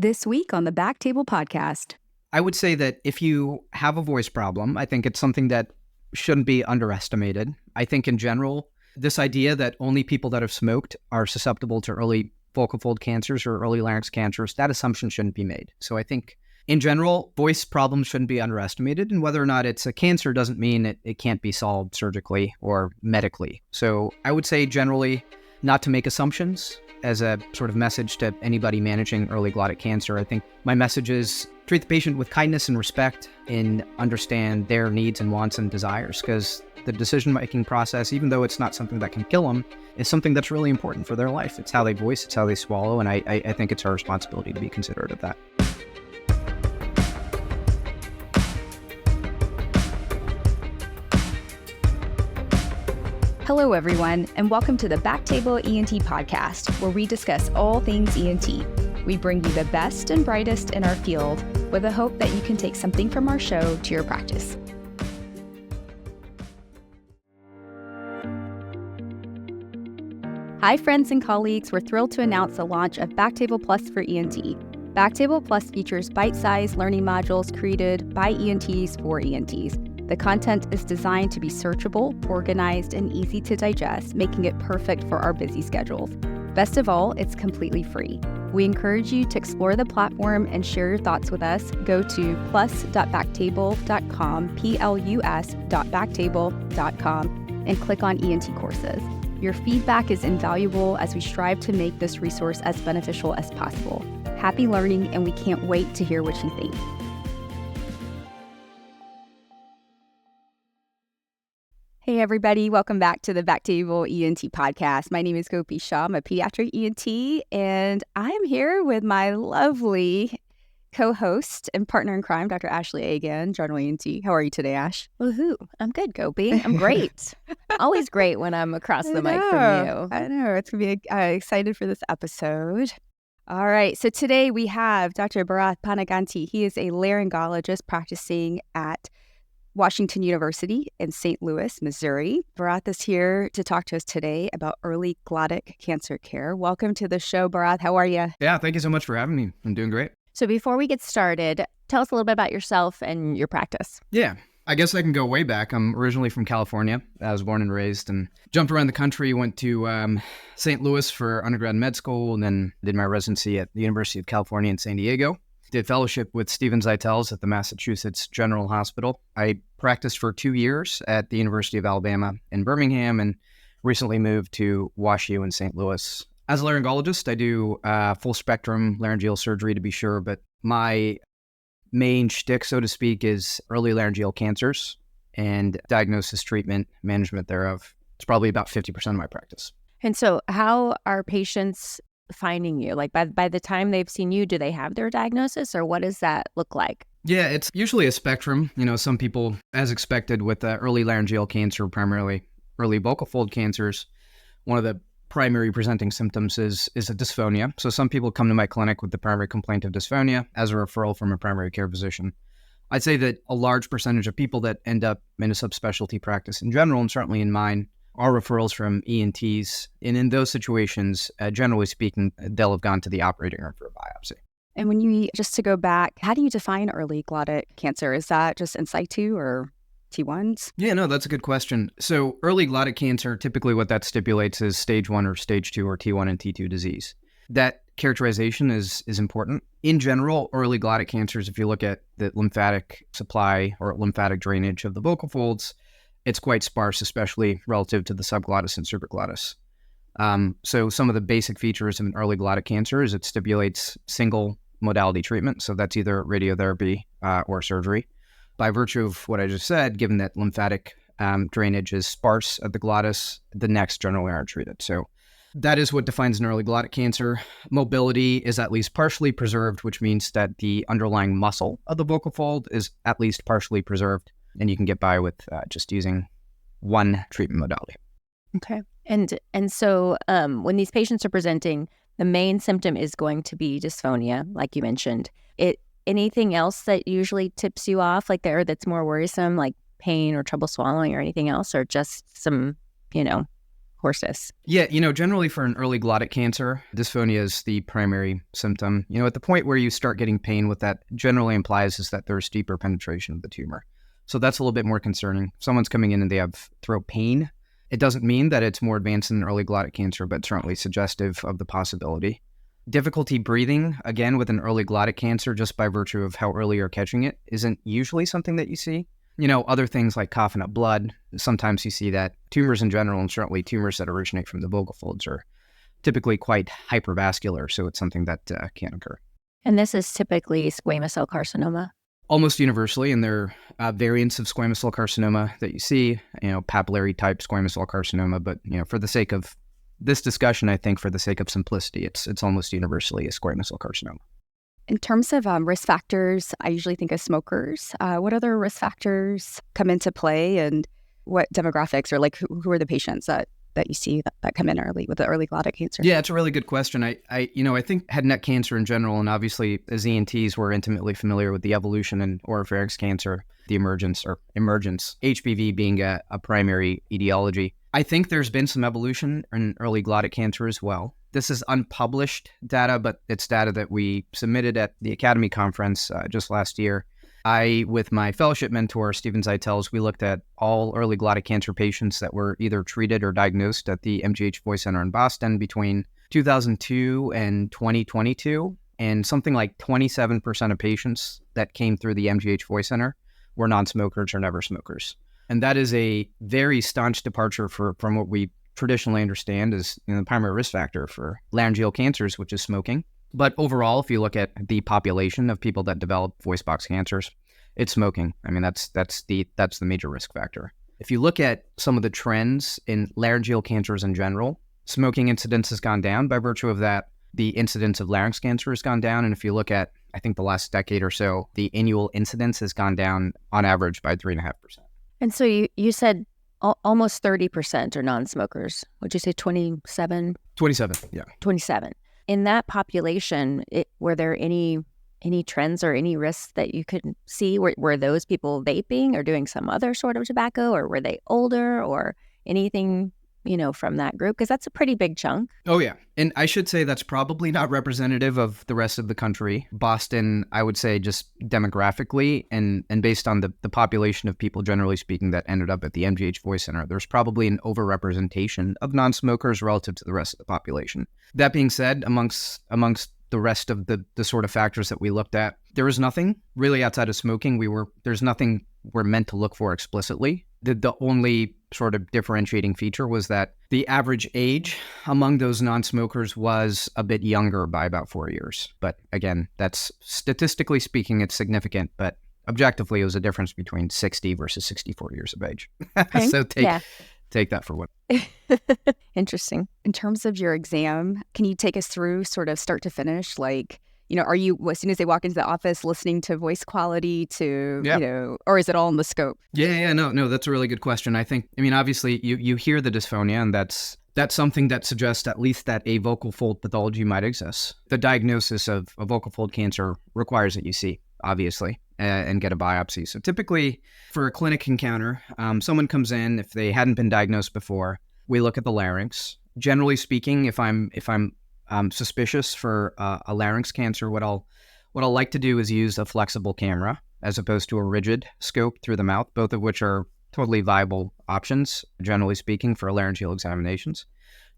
This week on the Backtable podcast. I would say that if you have a voice problem, I think it's something that shouldn't be underestimated. I think in general, this idea that only people that have smoked are susceptible to early vocal fold cancers or early larynx cancers, that assumption shouldn't be made. So I think in general, voice problems shouldn't be underestimated, and whether or not it's a cancer doesn't mean it can't be solved surgically or medically. So I would say generally not to make assumptions as a sort of message to anybody managing early glottic cancer. I think my message is treat the patient with kindness and respect and understand their needs and wants and desires, because the decision-making process, even though it's not something that can kill them, is something that's really important for their life. It's how they voice, it's how they swallow, and I think it's our responsibility to be considerate of that. Hello, everyone, and welcome to the Backtable ENT podcast, where we discuss all things ENT. We bring you the best and brightest in our field with the hope that you can take something from our show to your practice. Hi, friends and colleagues. We're thrilled to announce the launch of Backtable Plus for ENT. Backtable Plus features bite-sized learning modules created by ENTs for ENTs. The content is designed to be searchable, organized, and easy to digest, making it perfect for our busy schedules. Best of all, it's completely free. We encourage you to explore the platform and share your thoughts with us. Go to plus.backtable.com, plus.backtable.com, and click on ENT courses. Your feedback is invaluable as we strive to make this resource as beneficial as possible. Happy learning, and we can't wait to hear what you think. Hey everybody, welcome back to the Backtable ENT podcast. My name is Gopi Shah, I'm a pediatric ENT, and I am here with my lovely co-host and partner in crime, Dr. Ashley Agan, general ENT. How are you today, Ash? Woohoo! I'm good, Gopi. I'm great. Always great when I'm across the mic from you. I know, it's going to be excited for this episode. All right, so today we have Dr. Bharat Panuganti. He is a laryngologist practicing at Washington University in St. Louis, Missouri. Bharat is here to talk to us today about early glottic cancer care. Welcome to the show, Bharat. How are you? Yeah, thank you so much for having me. I'm doing great. So before we get started, tell us a little bit about yourself and your practice. Yeah, I guess I can go way back. I'm originally from California. I was born and raised and jumped around the country, went to St. Louis for undergrad med school, and then did my residency at the University of California in San Diego. Did fellowship with Stephen Zeitels at the Massachusetts General Hospital. I practiced for 2 years at the University of Alabama in Birmingham and recently moved to WashU in St. Louis. As a laryngologist, I do full spectrum laryngeal surgery to be sure, but my main shtick, so to speak, is early laryngeal cancers and diagnosis, treatment, management thereof. It's probably about 50% of my practice. And so how are patients finding you? Like by the time they've seen you, do they have their diagnosis, or what does that look like? Yeah, it's usually a spectrum. You know, some people, as expected with early laryngeal cancer, primarily early vocal fold cancers, one of the primary presenting symptoms is a dysphonia. So some people come to my clinic with the primary complaint of dysphonia as a referral from a primary care physician. I'd say that a large percentage of people that end up in a subspecialty practice in general, and certainly in mine, are referrals from ENTs. And in those situations, generally speaking, they'll have gone to the operating room for a biopsy. And just to go back, how do you define early glottic cancer? Is that just in situ or T1s? Yeah, no, that's a good question. So early glottic cancer, typically what that stipulates is stage 1 or stage 2 or T1 and T2 disease. That characterization is important. In general, early glottic cancers, if you look at the lymphatic supply or lymphatic drainage of the vocal folds, it's quite sparse, especially relative to the subglottis and supraglottis. So some of the basic features of an early glottic cancer is it stipulates single modality treatment. So that's either radiotherapy or surgery. By virtue of what I just said, given that lymphatic drainage is sparse at the glottis, the necks generally aren't treated. So that is what defines an early glottic cancer. Mobility is at least partially preserved, which means that the underlying muscle of the vocal fold is at least partially preserved. And you can get by with just using one treatment modality. Okay. And so when these patients are presenting, the main symptom is going to be dysphonia, like you mentioned. Anything else that usually tips you off, like that's more worrisome, like pain or trouble swallowing or anything else, or just some, horses? Yeah, generally for an early glottic cancer, dysphonia is the primary symptom. At the point where you start getting pain, what that generally implies is that there's deeper penetration of the tumor. So that's a little bit more concerning. If someone's coming in and they have throat pain, it doesn't mean that it's more advanced than early glottic cancer, but certainly suggestive of the possibility. Difficulty breathing, again, with an early glottic cancer, just by virtue of how early you're catching it, isn't usually something that you see. Other things like coughing up blood, sometimes you see that. Tumors in general, and certainly tumors that originate from the vocal folds, are typically quite hypervascular, so it's something that can occur. And this is typically squamous cell carcinoma? Almost universally, and there are variants of squamous cell carcinoma that you see, papillary type squamous cell carcinoma, but, for the sake of this discussion, I think for the sake of simplicity, it's almost universally a squamous cell carcinoma. In terms of risk factors, I usually think of smokers. What other risk factors come into play, and what demographics, or like who are the patients that you see that come in early with the early glottic cancer? Yeah, it's a really good question. I think head and neck cancer in general, and obviously as ENTs, we're intimately familiar with the evolution in oropharynx cancer, the emergence, HPV being a primary etiology. I think there's been some evolution in early glottic cancer as well. This is unpublished data, but it's data that we submitted at the Academy conference just last year. I, with my fellowship mentor, Stephen Zeitels, we looked at all early glottic cancer patients that were either treated or diagnosed at the MGH Voice Center in Boston between 2002 and 2022. And something like 27% of patients that came through the MGH Voice Center were non-smokers or never smokers. And that is a very staunch departure from what we traditionally understand as the primary risk factor for laryngeal cancers, which is smoking. But overall, if you look at the population of people that develop voice box cancers, it's smoking. I mean, that's the major risk factor. If you look at some of the trends in laryngeal cancers in general, smoking incidence has gone down. By virtue of that, the incidence of larynx cancer has gone down. And if you look at, I think, the last decade or so, the annual incidence has gone down on average by 3.5%. And so you said almost 30% are non-smokers. Would you say 27? 27, yeah. 27. In that population, were there any trends or any risks that you could see? Were those people vaping or doing some other sort of tobacco, or were they older, or anything, from that group? Because that's a pretty big chunk. Oh, yeah. And I should say that's probably not representative of the rest of the country. Boston, I would say, just demographically and based on the population of people, generally speaking, that ended up at the MGH Voice Center, there's probably an overrepresentation of non-smokers relative to the rest of the population. That being said, amongst the rest of the sort of factors that we looked at, there was nothing really outside of smoking. There's nothing we're meant to look for explicitly. The only sort of differentiating feature was that the average age among those non-smokers was a bit younger by about 4 years. But again, that's statistically speaking, it's significant, but objectively, it was a difference between 60 versus 64 years of age. Okay. So take that for what. Interesting. In terms of your exam, can you take us through sort of start to finish? Like, are you, as soon as they walk into the office, listening to voice quality or is it all in the scope? Yeah, no, that's a really good question. Obviously you hear the dysphonia, and that's something that suggests at least that a vocal fold pathology might exist. The diagnosis of a vocal fold cancer requires that you see, obviously, and get a biopsy. So typically for a clinic encounter, someone comes in, if they hadn't been diagnosed before, we look at the larynx. Generally speaking, if I'm suspicious for a larynx cancer, what I'll like to do is use a flexible camera as opposed to a rigid scope through the mouth, both of which are totally viable options, generally speaking, for laryngeal examinations.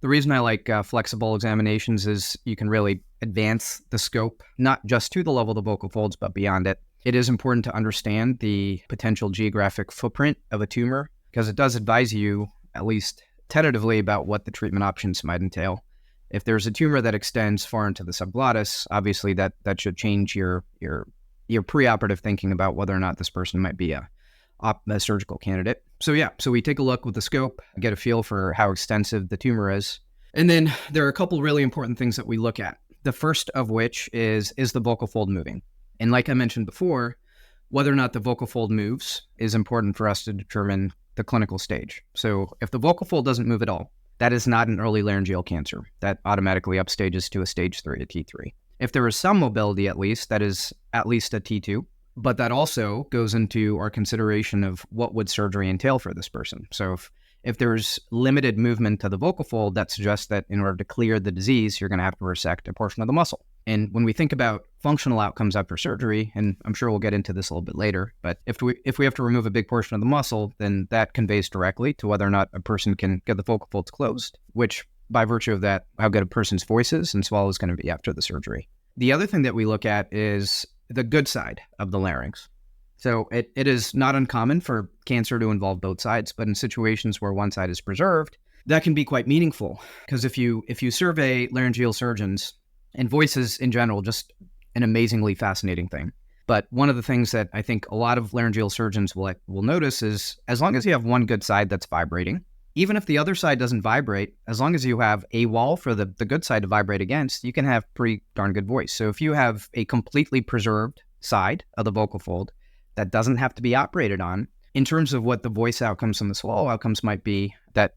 The reason I like flexible examinations is you can really advance the scope, not just to the level of the vocal folds, but beyond it. It is important to understand the potential geographic footprint of a tumor, because it does advise you, at least tentatively, about what the treatment options might entail. If there's a tumor that extends far into the subglottis, obviously that should change your preoperative thinking about whether or not this person might be a surgical candidate. So we take a look with the scope, get a feel for how extensive the tumor is. And then there are a couple really important things that we look at. The first of which is the vocal fold moving? And like I mentioned before, whether or not the vocal fold moves is important for us to determine the clinical stage. So if the vocal fold doesn't move at all, that is not an early laryngeal cancer. That automatically upstages to a stage 3, a T3. If there is some mobility at least, that is at least a T2. But that also goes into our consideration of what would surgery entail for this person. So If there's limited movement to the vocal fold, that suggests that in order to clear the disease, you're going to have to resect a portion of the muscle. And when we think about functional outcomes after surgery, and I'm sure we'll get into this a little bit later, but if we have to remove a big portion of the muscle, then that conveys directly to whether or not a person can get the vocal folds closed, which by virtue of that, how good a person's voice is and swallow is going to be after the surgery. The other thing that we look at is the good side of the larynx. So it is not uncommon for cancer to involve both sides, but in situations where one side is preserved, that can be quite meaningful. Because if you survey laryngeal surgeons, and voice is in general just an amazingly fascinating thing. But one of the things that I think a lot of laryngeal surgeons will notice is as long as you have one good side that's vibrating, even if the other side doesn't vibrate, as long as you have a wall for the good side to vibrate against, you can have pretty darn good voice. So if you have a completely preserved side of the vocal fold that doesn't have to be operated on, in terms of what the voice outcomes and the swallow outcomes might be, that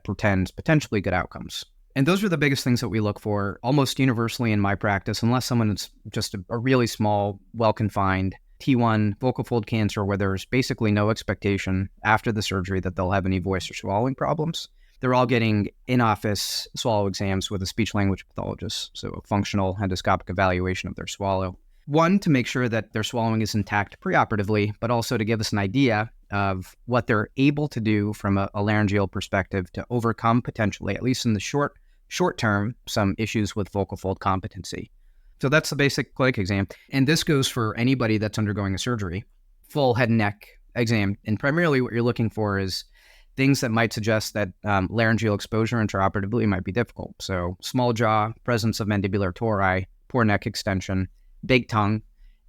portends potentially good outcomes. And those are the biggest things that we look for almost universally in my practice, unless someone is just a really small, well-confined T1 vocal fold cancer where there's basically no expectation after the surgery that they'll have any voice or swallowing problems. They're all getting in-office swallow exams with a speech-language pathologist, so a functional endoscopic evaluation of their swallow. One, to make sure that their swallowing is intact preoperatively, but also to give us an idea of what they're able to do from a laryngeal perspective to overcome potentially, at least in the short term, some issues with vocal fold competency. So that's the basic Glottic exam. And this goes for anybody that's undergoing a surgery, full head and neck exam. And primarily what you're looking for is things that might suggest that laryngeal exposure intraoperatively might be difficult. So small jaw, presence of mandibular tori, poor neck extension, big tongue,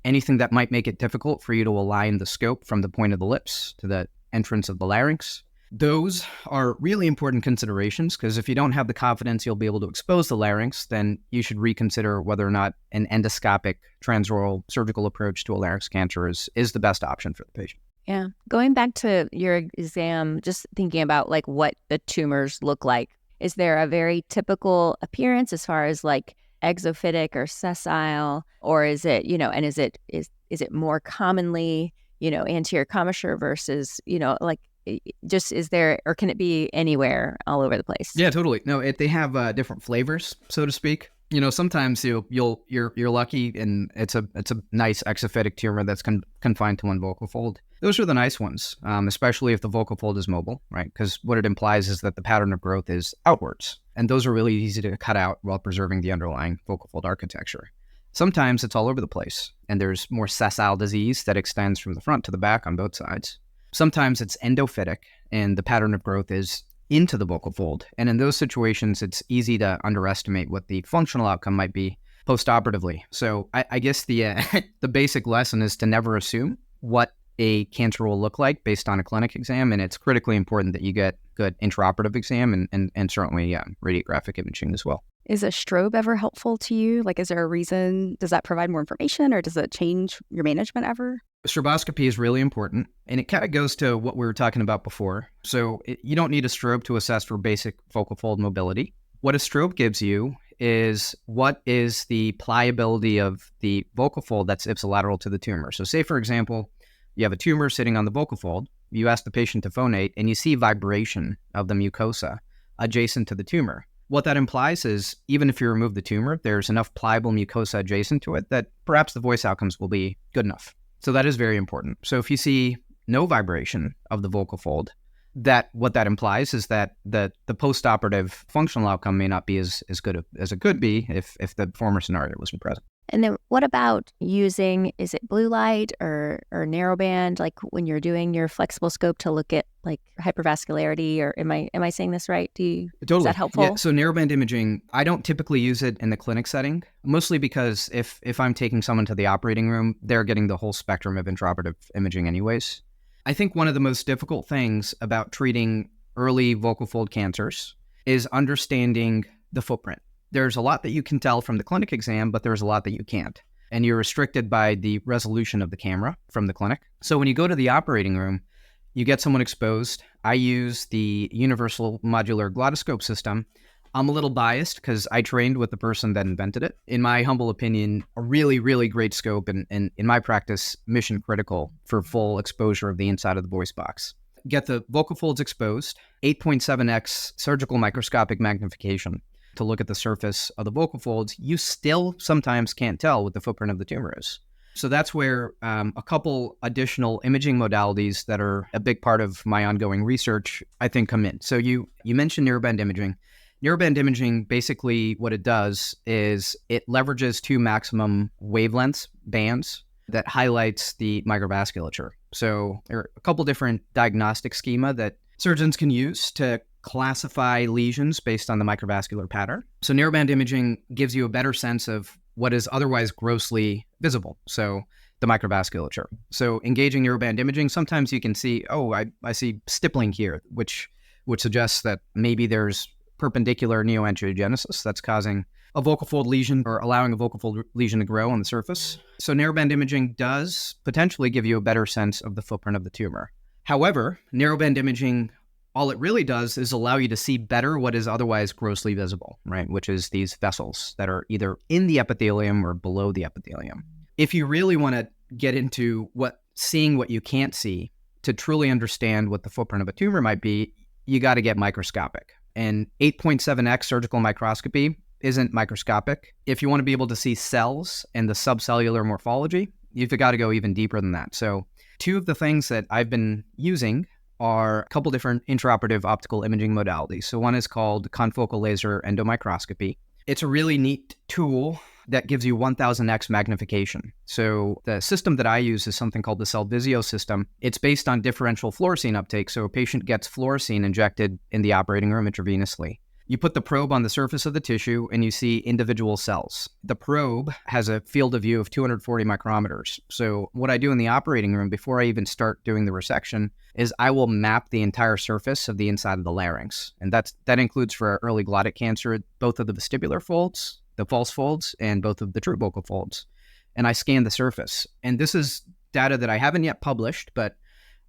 anything that might make it difficult for you to align the scope from the point of the lips to the entrance of the larynx. Those are really important considerations because if you don't have the confidence you'll be able to expose the larynx, then you should reconsider whether or not an endoscopic transoral surgical approach to a larynx cancer is the best option for the patient. Yeah. Going back to your exam, just thinking about like what the tumors look like, is there a very typical appearance as far as like exophytic or sessile, or is it, and is it more commonly, anterior commissure versus, just is there, or can it be anywhere all over the place? Yeah, totally. No, they have different flavors, so to speak. Sometimes you're lucky and it's a nice exophytic tumor that's confined to one vocal fold. Those are the nice ones, especially if the vocal fold is mobile, right? Because what it implies is that the pattern of growth is outwards. And those are really easy to cut out while preserving the underlying vocal fold architecture. Sometimes it's all over the place, and there's more sessile disease that extends from the front to the back on both sides. Sometimes it's endophytic, and the pattern of growth is into the vocal fold. And in those situations, it's easy to underestimate what the functional outcome might be postoperatively. So I guess the basic lesson is to never assume what a cancer will look like based on a clinic exam, and it's critically important that you get good intraoperative exam and certainly radiographic imaging as well. Is a strobe ever helpful to you? Like, is there a reason? Does that provide more information, or does it change your management ever? Stroboscopy is really important, and it kind of goes to what we were talking about before. So you don't need a strobe to assess for basic vocal fold mobility. What a strobe gives you is what is the pliability of the vocal fold that's ipsilateral to the tumor. So say, for example, you have a tumor sitting on the vocal fold, you ask the patient to phonate, and you see vibration of the mucosa adjacent to the tumor. What that implies is even if you remove the tumor, there's enough pliable mucosa adjacent to it that perhaps the voice outcomes will be good enough. So that is very important. So if you see no vibration of the vocal fold, what that implies is that the postoperative functional outcome may not be as good as it could be if the former scenario wasn't present. And then what about using, is it blue light or narrowband, like when you're doing your flexible scope to look at like hypervascularity, or am I saying this right? Totally. Is that helpful? Yeah, so narrowband imaging, I don't typically use it in the clinic setting, mostly because if I'm taking someone to the operating room, they're getting the whole spectrum of intraoperative imaging anyways. I think one of the most difficult things about treating early vocal fold cancers is understanding the footprint. There's a lot that you can tell from the clinic exam, but there's a lot that you can't. And you're restricted by the resolution of the camera from the clinic. So when you go to the operating room, you get someone exposed. I use the universal modular glottoscope system. I'm a little biased because I trained with the person that invented it. In my humble opinion, a really, really great scope and in my practice, mission critical for full exposure of the inside of the voice box. get the vocal folds exposed, 8.7x surgical microscopic magnification to look at the surface of the vocal folds, you still sometimes can't tell what the footprint of the tumor is. So that's where a couple additional imaging modalities that are a big part of my ongoing research, I think, come in. So you mentioned narrowband imaging. Narrowband imaging, basically what it does is it leverages two maximum wavelengths bands that highlights the microvasculature. So there are a couple different diagnostic schema that surgeons can use to classify lesions based on the microvascular pattern. So narrowband imaging gives you a better sense of what is otherwise grossly visible. So the microvasculature. So engaging narrowband imaging, sometimes you can see, I see stippling here, which suggests that maybe there's perpendicular neoangiogenesis that's causing a vocal fold lesion or allowing a vocal fold lesion to grow on the surface. So narrowband imaging does potentially give you a better sense of the footprint of the tumor. However, narrowband imaging, all it really does is allow you to see better what is otherwise grossly visible, right? Which is these vessels that are either in the epithelium or below the epithelium. If you really want to get into seeing what you can't see to truly understand what the footprint of a tumor might be, you got to get microscopic. And 8.7x surgical microscopy isn't microscopic. If you want to be able to see cells and the subcellular morphology, you've got to go even deeper than that. So two of the things that I've been using are a couple different intraoperative optical imaging modalities. So one is called confocal laser endomicroscopy. It's a really neat tool that gives you 1000x magnification. So the system that I use is something called the Cellvizio system. It's based on differential fluorescein uptake. So a patient gets fluorescein injected in the operating room intravenously. You put the probe on the surface of the tissue and you see individual cells. The probe has a field of view of 240 micrometers. So what I do in the operating room before I even start doing the resection is I will map the entire surface of the inside of the larynx. And that includes for early glottic cancer, both of the vestibular folds, the false folds, and both of the true vocal folds. And I scan the surface. And this is data that I haven't yet published, but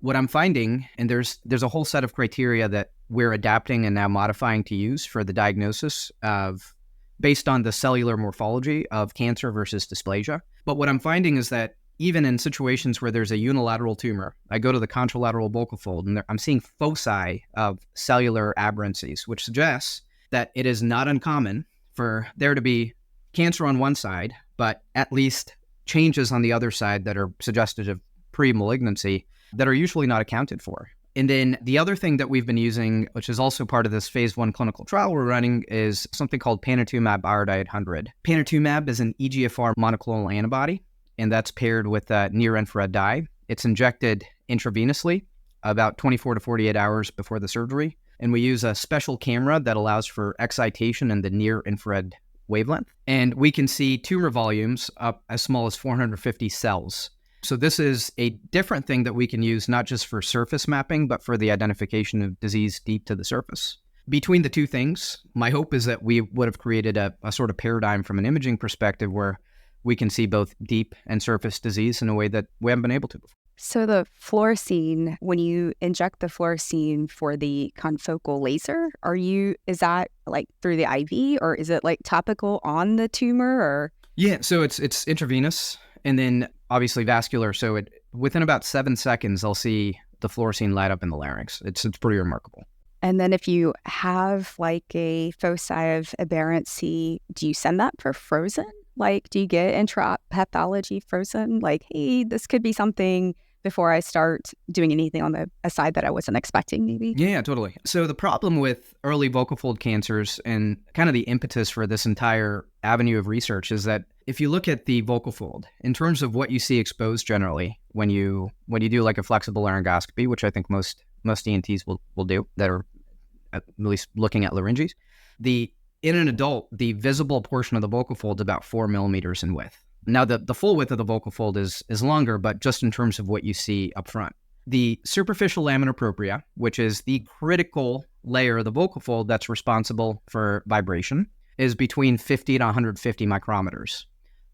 what I'm finding, and there's a whole set of criteria that we're adapting and now modifying to use for the diagnosis of based on the cellular morphology of cancer versus dysplasia. But what I'm finding is that even in situations where there's a unilateral tumor, I go to the contralateral vocal fold and I'm seeing foci of cellular aberrancies, which suggests that it is not uncommon for there to be cancer on one side, but at least changes on the other side that are suggestive of pre-malignancy that are usually not accounted for. And then the other thing that we've been using, which is also part of this phase 1 clinical trial we're running, is something called panitumumab iodide 100. Panitumumab is an EGFR monoclonal antibody, and that's paired with a near-infrared dye. It's injected intravenously about 24 to 48 hours before the surgery. And we use a special camera that allows for excitation in the near-infrared wavelength. And we can see tumor volumes up as small as 450 cells. So this is a different thing that we can use not just for surface mapping, but for the identification of disease deep to the surface. Between the two things, my hope is that we would have created a sort of paradigm from an imaging perspective where we can see both deep and surface disease in a way that we haven't been able to before. So the fluorescein, when you inject the fluorescein for the confocal laser, is that like through the IV or is it like topical on the tumor or? Yeah, so it's intravenous and then obviously vascular. So within about 7 seconds, I'll see the fluorescein light up in the larynx. It's pretty remarkable. And then if you have like a foci of aberrancy, do you send that for frozen? Like, do you get intrapathology frozen? Like, hey, this could be something before I start doing anything on the side that I wasn't expecting, maybe? Yeah, totally. So the problem with early vocal fold cancers and kind of the impetus for this entire avenue of research is that if you look at the vocal fold, in terms of what you see exposed generally when you do like a flexible laryngoscopy, which I think most ENTs will do that are at least looking at larynges, in an adult, the visible portion of the vocal fold is about 4 millimeters in width. Now, the full width of the vocal fold is longer, but just in terms of what you see up front. The superficial lamina propria, which is the critical layer of the vocal fold that's responsible for vibration, is between 50 to 150 micrometers.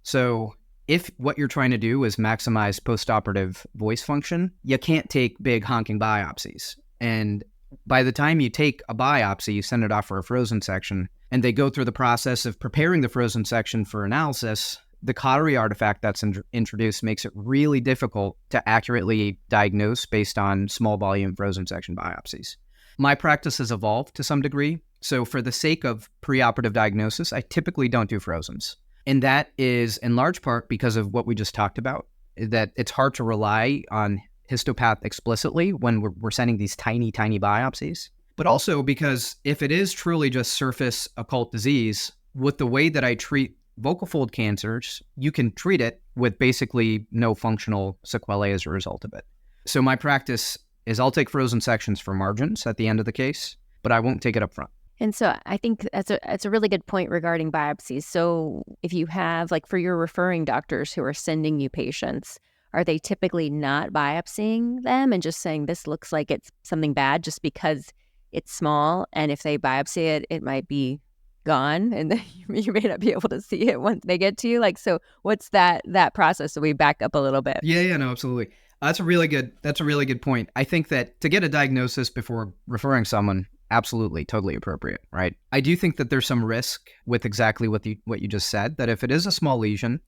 So if what you're trying to do is maximize postoperative voice function, you can't take big honking biopsies. And by the time you take a biopsy, you send it off for a frozen section, and they go through the process of preparing the frozen section for analysis. the cautery artifact that's introduced makes it really difficult to accurately diagnose based on small volume frozen section biopsies. My practice has evolved to some degree. So for the sake of preoperative diagnosis, I typically don't do frozens. And that is in large part because of what we just talked about, that it's hard to rely on histopath explicitly when we're sending these tiny, tiny biopsies. But also because if it is truly just surface occult disease, with the way that I treat vocal fold cancers, you can treat it with basically no functional sequelae as a result of it. So my practice is I'll take frozen sections for margins at the end of the case, but I won't take it up front. And so I think that's a really good point regarding biopsies. So if you have, like, for your referring doctors who are sending you patients, are they typically not biopsying them and just saying this looks like it's something bad just because it's small? And if they biopsy it, it might be gone and you may not be able to see it once they get to you. Like, so what's that process? So we back up a little bit. Yeah, no, absolutely. That's a really good point. I think that to get a diagnosis before referring someone, absolutely, totally appropriate, right? I do think that there's some risk with exactly what you just said, that if it is a small lesion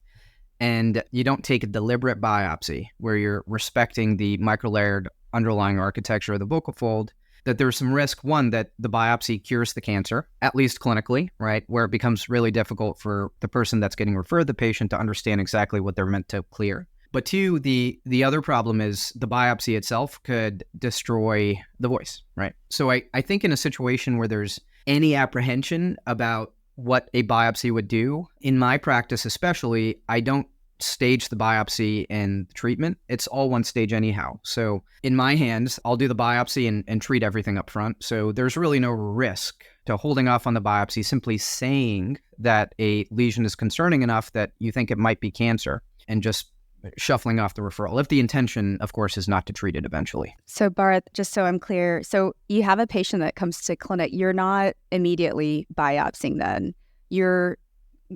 and you don't take a deliberate biopsy where you're respecting the microlayered underlying architecture of the vocal fold, that there's some risk, one, that the biopsy cures the cancer, at least clinically, right? Where it becomes really difficult for the person that's getting referred the patient to understand exactly what they're meant to clear. But two, the other problem is the biopsy itself could destroy the voice, right? So I think in a situation where there's any apprehension about what a biopsy would do, in my practice especially, I don't stage the biopsy and the treatment. It's all one stage anyhow. So in my hands, I'll do the biopsy and treat everything up front. So there's really no risk to holding off on the biopsy, simply saying that a lesion is concerning enough that you think it might be cancer and just shuffling off the referral, if the intention, of course, is not to treat it eventually. So Bharat, just so I'm clear, so you have a patient that comes to clinic, you're not immediately biopsying then.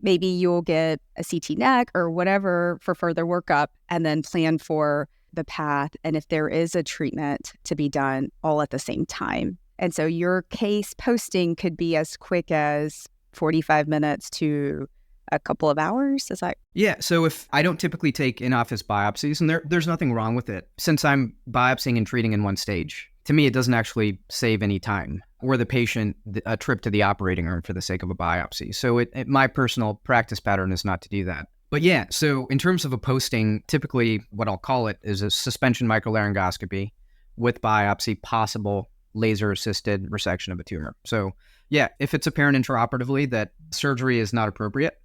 Maybe you'll get a CT neck or whatever for further workup and then plan for the path. And if there is a treatment to be done all at the same time. And so your case posting could be as quick as 45 minutes to a couple of hours. Is that? Yeah. So if I don't typically take in-office biopsies, and there's nothing wrong with it, since I'm biopsying and treating in one stage, to me, it doesn't actually save any time or the patient a trip to the operating room for the sake of a biopsy. So my personal practice pattern is not to do that. But yeah, so in terms of a posting, typically what I'll call it is a suspension microlaryngoscopy with biopsy, possible laser-assisted resection of a tumor. So yeah, if it's apparent intraoperatively that surgery is not appropriate,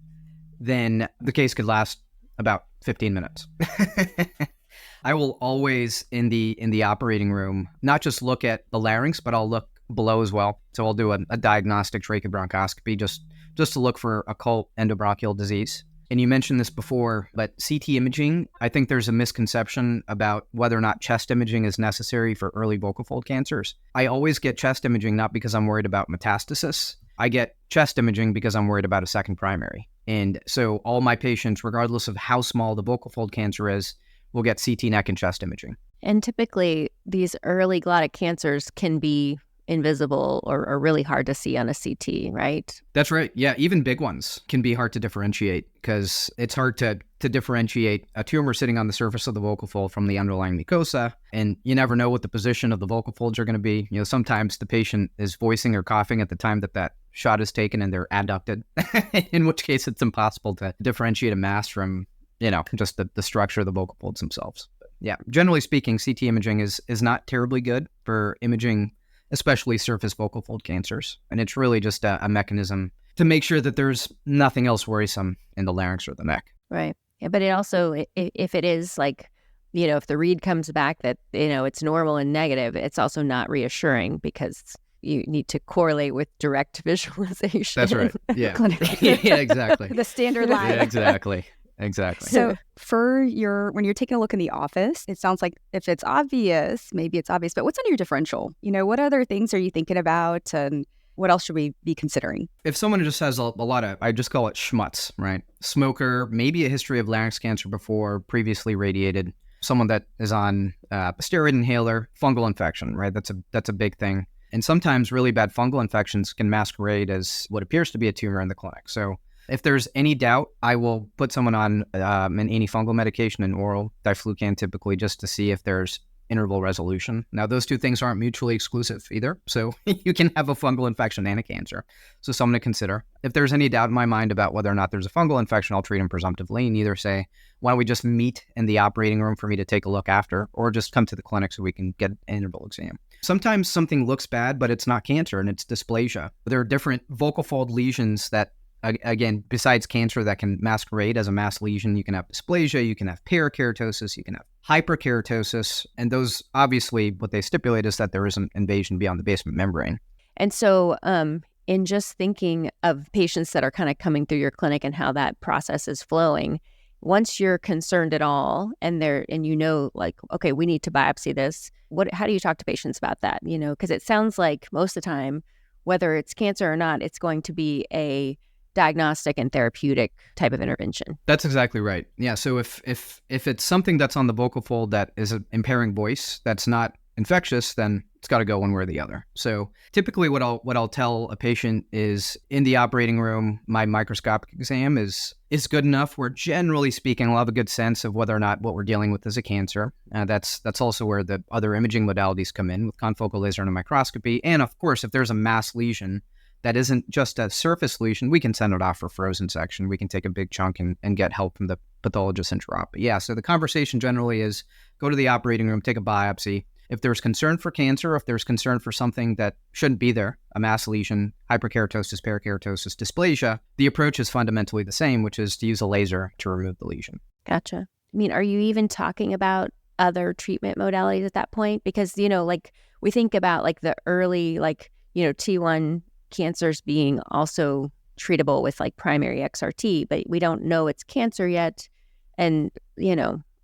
then the case could last about 15 minutes. I will always in the operating room not just look at the larynx, but I'll look below as well. So I'll do a diagnostic tracheobronchoscopy just to look for occult endobronchial disease. And you mentioned this before, but CT imaging, I think there's a misconception about whether or not chest imaging is necessary for early vocal fold cancers. I always get chest imaging not because I'm worried about metastasis. I get chest imaging because I'm worried about a second primary. And so all my patients, regardless of how small the vocal fold cancer is, will get CT neck and chest imaging. And typically, these early glottic cancers can be invisible or really hard to see on a CT, right? That's right. Yeah, even big ones can be hard to differentiate because it's hard to differentiate a tumor sitting on the surface of the vocal fold from the underlying mucosa. And you never know what the position of the vocal folds are going to be. You know, sometimes the patient is voicing or coughing at the time that shot is taken and they're adducted, in which case it's impossible to differentiate a mass from, just the structure of the vocal folds themselves. But yeah, generally speaking, CT imaging is not terribly good for imaging, especially surface vocal fold cancers. And it's really just a mechanism to make sure that there's nothing else worrisome in the larynx or the neck. Right. Yeah, but it also, if it is like, if the read comes back that, it's normal and negative, it's also not reassuring because you need to correlate with direct visualization. That's right. Yeah. Yeah, exactly. The standard line. Yeah, exactly. So when you're taking a look in the office, it sounds like if it's obvious, maybe it's obvious, but what's on your differential? What other things are you thinking about and what else should we be considering? If someone just has a lot of, I just call it schmutz, right? Smoker, maybe a history of larynx cancer before, previously radiated, someone that is on a steroid inhaler, fungal infection, right? That's a big thing. And sometimes really bad fungal infections can masquerade as what appears to be a tumor in the clinic. So If there's any doubt, I will put someone on an antifungal medication, an oral diflucan typically, just to see if there's interval resolution. Now, those two things aren't mutually exclusive either. So you can have a fungal infection and a cancer. So something to consider. If there's any doubt in my mind about whether or not there's a fungal infection, I'll treat them presumptively and either say, why don't we just meet in the operating room for me to take a look after, or just come to the clinic so we can get an interval exam. Sometimes something looks bad, but it's not cancer and it's dysplasia. There are different vocal fold lesions that, again, besides cancer, that can masquerade as a mass lesion. You can have dysplasia, you can have parakeratosis, you can have hyperkeratosis. And those, obviously, what they stipulate is that there is an invasion beyond the basement membrane. And so in just thinking of patients that are kind of coming through your clinic and how that process is flowing, once you're concerned at all and like, okay, we need to biopsy this, how do you talk to patients about that? Because it sounds like most of the time, whether it's cancer or not, it's going to be a diagnostic and therapeutic type of intervention. That's exactly right. Yeah. So if it's something that's on the vocal fold that is impairing voice, that's not infectious, then it's got to go one way or the other. So typically what I'll tell a patient is, in the operating room, my microscopic exam is good enough where, generally speaking, I'll have a good sense of whether or not what we're dealing with is a cancer. That's also where the other imaging modalities come in with confocal laser and microscopy. And of course, if there's a mass lesion that isn't just a surface lesion, we can send it off for frozen section. We can take a big chunk and get help from the pathologist intraop. But yeah, so the conversation generally is go to the operating room, take a biopsy. If there's concern for cancer, if there's concern for something that shouldn't be there, a mass lesion, hyperkeratosis, parakeratosis, dysplasia, the approach is fundamentally the same, which is to use a laser to remove the lesion. Gotcha. I mean, are you even talking about other treatment modalities at that point? Because, like we think about like the early, T1 cancers being also treatable with like primary XRT, but we don't know it's cancer yet. And,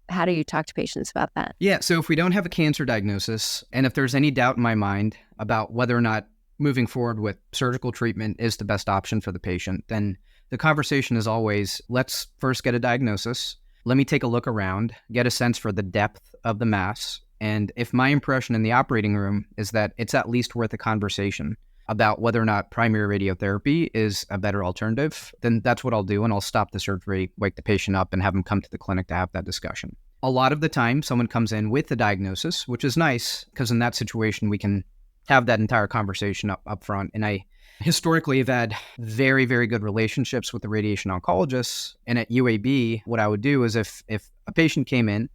how do you talk to patients about that? Yeah, so if we don't have a cancer diagnosis, and if there's any doubt in my mind about whether or not moving forward with surgical treatment is the best option for the patient, then the conversation is always, let's first get a diagnosis. Let me take a look around, get a sense for the depth of the mass. And if my impression in the operating room is that it's at least worth a conversation about whether or not primary radiotherapy is a better alternative, then that's what I'll do. And I'll stop the surgery, wake the patient up, and have them come to the clinic to have that discussion. A lot of the time, someone comes in with the diagnosis, which is nice, because in that situation, we can have that entire conversation up front. And I historically have had very, very good relationships with the radiation oncologists. And at UAB, what I would do is if a patient came in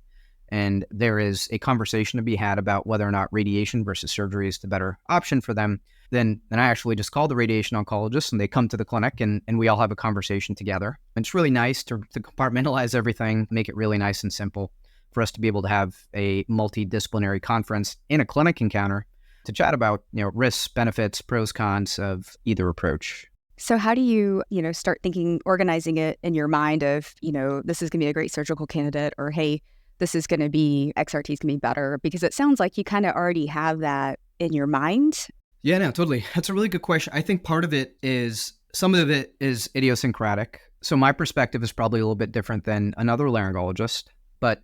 and there is a conversation to be had about whether or not radiation versus surgery is the better option for them, then I actually just call the radiation oncologist and they come to the clinic and we all have a conversation together. And it's really nice to compartmentalize everything, make it really nice and simple for us to be able to have a multidisciplinary conference in a clinic encounter to chat about, risks, benefits, pros, cons of either approach. So how do you, start organizing it in your mind of, this is going to be a great surgical candidate, or, hey, this is going to be, XRT is going to be better? Because it sounds like you kind of already have that in your mind. Yeah, no, totally. That's a really good question. I think some of it is idiosyncratic. So my perspective is probably a little bit different than another laryngologist. But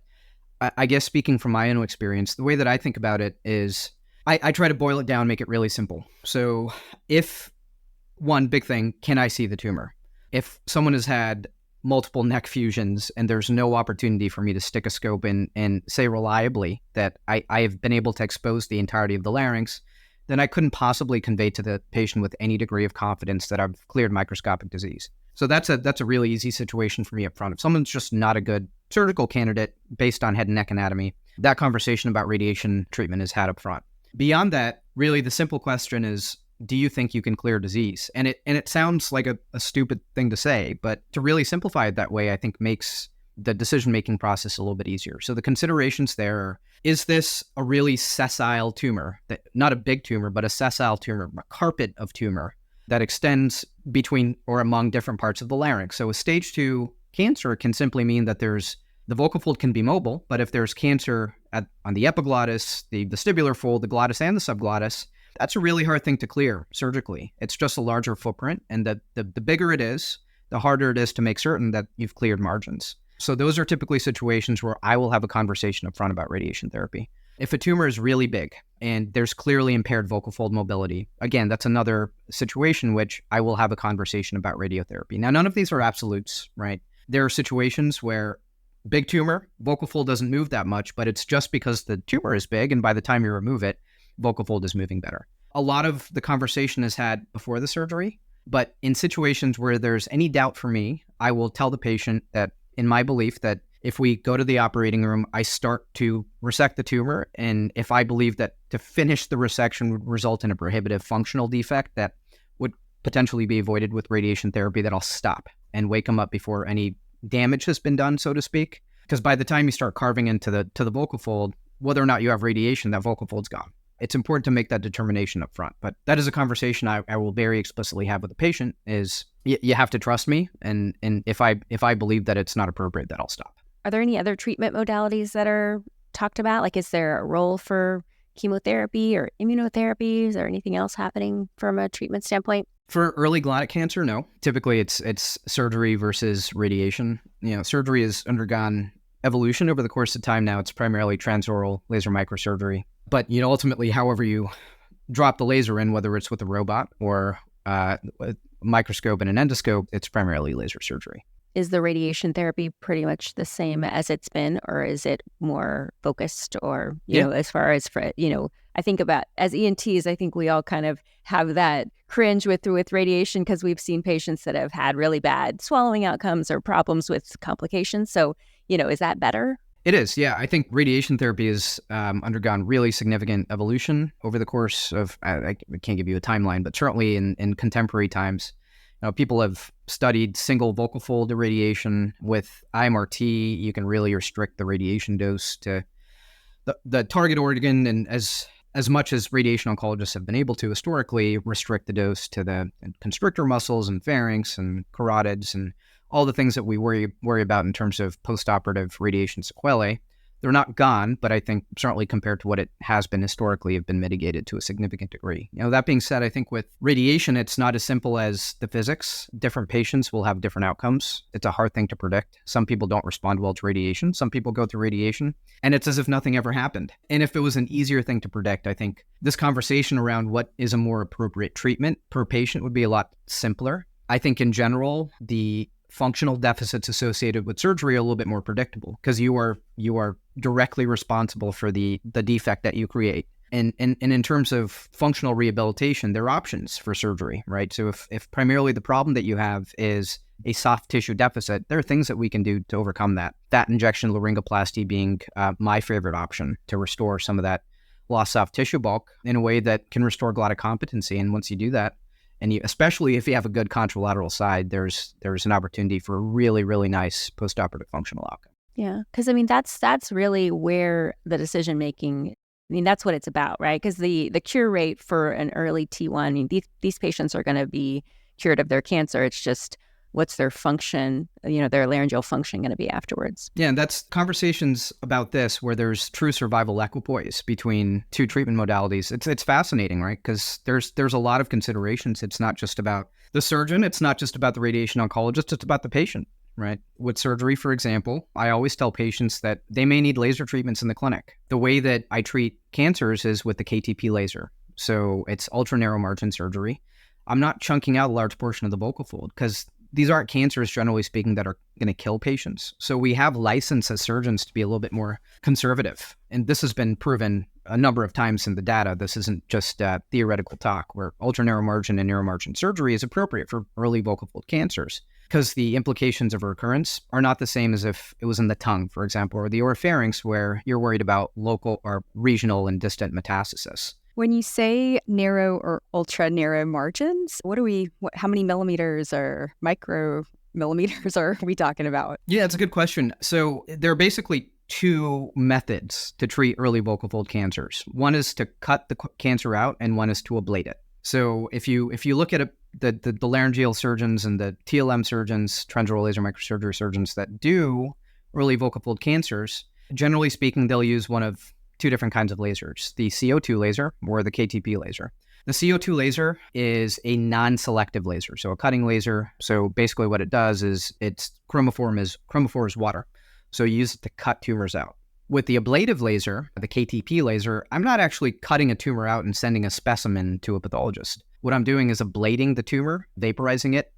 I guess speaking from my own experience, the way that I think about it is I try to boil it down, make it really simple. So if one big thing, can I see the tumor? If someone has had multiple neck fusions and there's no opportunity for me to stick a scope in and say reliably that I have been able to expose the entirety of the larynx, then I couldn't possibly convey to the patient with any degree of confidence that I've cleared microscopic disease. So that's a really easy situation for me up front. If someone's just not a good surgical candidate based on head and neck anatomy, that conversation about radiation treatment is had up front. Beyond that, really the simple question is, do you think you can clear disease? And it sounds like a stupid thing to say, but to really simplify it that way, I think makes the decision-making process a little bit easier. So the considerations there are, is this a really sessile tumor, not a big tumor, but a sessile tumor, a carpet of tumor that extends between or among different parts of the larynx? So a stage 2 cancer can simply mean that the vocal fold can be mobile, but if there's cancer on the epiglottis, the vestibular fold, the glottis, and the subglottis, that's a really hard thing to clear surgically. It's just a larger footprint, and the bigger it is, the harder it is to make certain that you've cleared margins. So those are typically situations where I will have a conversation up front about radiation therapy. If a tumor is really big and there's clearly impaired vocal fold mobility, again, that's another situation which I will have a conversation about radiotherapy. Now, none of these are absolutes, right? There are situations where big tumor, vocal fold doesn't move that much, but it's just because the tumor is big, and by the time you remove it, vocal fold is moving better. A lot of the conversation is had before the surgery, but in situations where there's any doubt for me, I will tell the patient that, in my belief, that if we go to the operating room, I start to resect the tumor, and if I believe that to finish the resection would result in a prohibitive functional defect that would potentially be avoided with radiation therapy, that I'll stop and wake them up before any damage has been done, so to speak. Because by the time you start carving into the vocal fold, whether or not you have radiation, that vocal fold's gone. It's important to make that determination up front. But that is a conversation I will very explicitly have with the patient is you have to trust me. And if I believe that it's not appropriate, that I'll stop. Are there any other treatment modalities that are talked about? Like, is there a role for chemotherapy or immunotherapy? Is there anything else happening from a treatment standpoint? For early glottic cancer, no. Typically, it's surgery versus radiation. Surgery has undergone evolution over the course of time. Now it's primarily transoral laser microsurgery. But ultimately, however you drop the laser in, whether it's with a robot or a microscope and an endoscope, it's primarily laser surgery. Is the radiation therapy pretty much the same as it's been, or is it more focused? Or as far as for I think about, as ENTs, I think we all kind of have that cringe with radiation because we've seen patients that have had really bad swallowing outcomes or problems with complications. So, is that better? It is, yeah. I think radiation therapy has undergone really significant evolution over the course of, I can't give you a timeline, but certainly in contemporary times. People have studied single vocal fold irradiation. With IMRT, you can really restrict the radiation dose to the target organ, and as much as radiation oncologists have been able to historically, restrict the dose to the constrictor muscles and pharynx and carotids and all the things that we worry about in terms of postoperative radiation sequelae. They're not gone, but I think certainly compared to what it has been historically, have been mitigated to a significant degree. That being said, I think with radiation, it's not as simple as the physics. Different patients will have different outcomes. It's a hard thing to predict. Some people don't respond well to radiation. Some people go through radiation, and it's as if nothing ever happened. And if it was an easier thing to predict, I think this conversation around what is a more appropriate treatment per patient would be a lot simpler. I think in general, the functional deficits associated with surgery are a little bit more predictable because you are directly responsible for the defect that you create. And in terms of functional rehabilitation, there are options for surgery, right? So if primarily the problem that you have is a soft tissue deficit, there are things that we can do to overcome that. Fat injection laryngoplasty being my favorite option to restore some of that lost soft tissue bulk in a way that can restore glottic competency. And once you do that, and especially if you have a good contralateral side, there's an opportunity for a really, really nice postoperative functional outcome. Yeah, because that's really where the decision making. That's what it's about, right? Because the cure rate for an early T1, these patients are going to be cured of their cancer. It's just what's their function, their laryngeal function going to be afterwards. Yeah, and that's conversations about this where there's true survival equipoise between two treatment modalities. It's fascinating, right? Because there's a lot of considerations. It's not just about the surgeon. It's not just about the radiation oncologist. It's about the patient, right? With surgery, for example, I always tell patients that they may need laser treatments in the clinic. The way that I treat cancers is with the KTP laser. So it's ultra narrow margin surgery. I'm not chunking out a large portion of the vocal fold because these aren't cancers, generally speaking, that are going to kill patients. So we have license as surgeons to be a little bit more conservative. And this has been proven a number of times in the data. This isn't just theoretical talk, where ultra narrow margin and narrow margin surgery is appropriate for early vocal fold cancers because the implications of recurrence are not the same as if it was in the tongue, for example, or the oropharynx, where you're worried about local or regional and distant metastasis. When you say narrow or ultra narrow margins, how many millimeters or micromillimeters are we talking about? Yeah, it's a good question. So there are basically two methods to treat early vocal fold cancers. One is to cut the cancer out, and one is to ablate it. So if you look at the laryngeal surgeons and the TLM surgeons, transoral laser microsurgery surgeons that do early vocal fold cancers, generally speaking, they'll use one of two different kinds of lasers, the CO2 laser or the KTP laser. The CO2 laser is a non-selective laser, so a cutting laser. So basically what it does is chromophore is water. So you use it to cut tumors out. With the ablative laser, the KTP laser, I'm not actually cutting a tumor out and sending a specimen to a pathologist. What I'm doing is ablating the tumor, vaporizing it,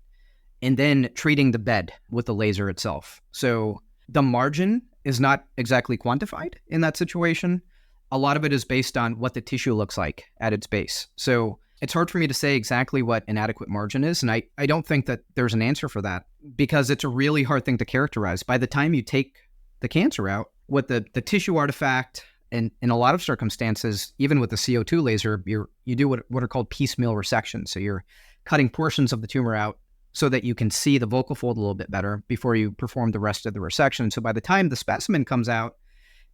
and then treating the bed with the laser itself. So the margin is not exactly quantified in that situation. A lot of it is based on what the tissue looks like at its base. So it's hard for me to say exactly what an adequate margin is. And I don't think that there's an answer for that because it's a really hard thing to characterize. By the time you take the cancer out, with the tissue artifact, and in a lot of circumstances, even with the CO2 laser, you do what are called piecemeal resections. So you're cutting portions of the tumor out so that you can see the vocal fold a little bit better before you perform the rest of the resection. So by the time the specimen comes out,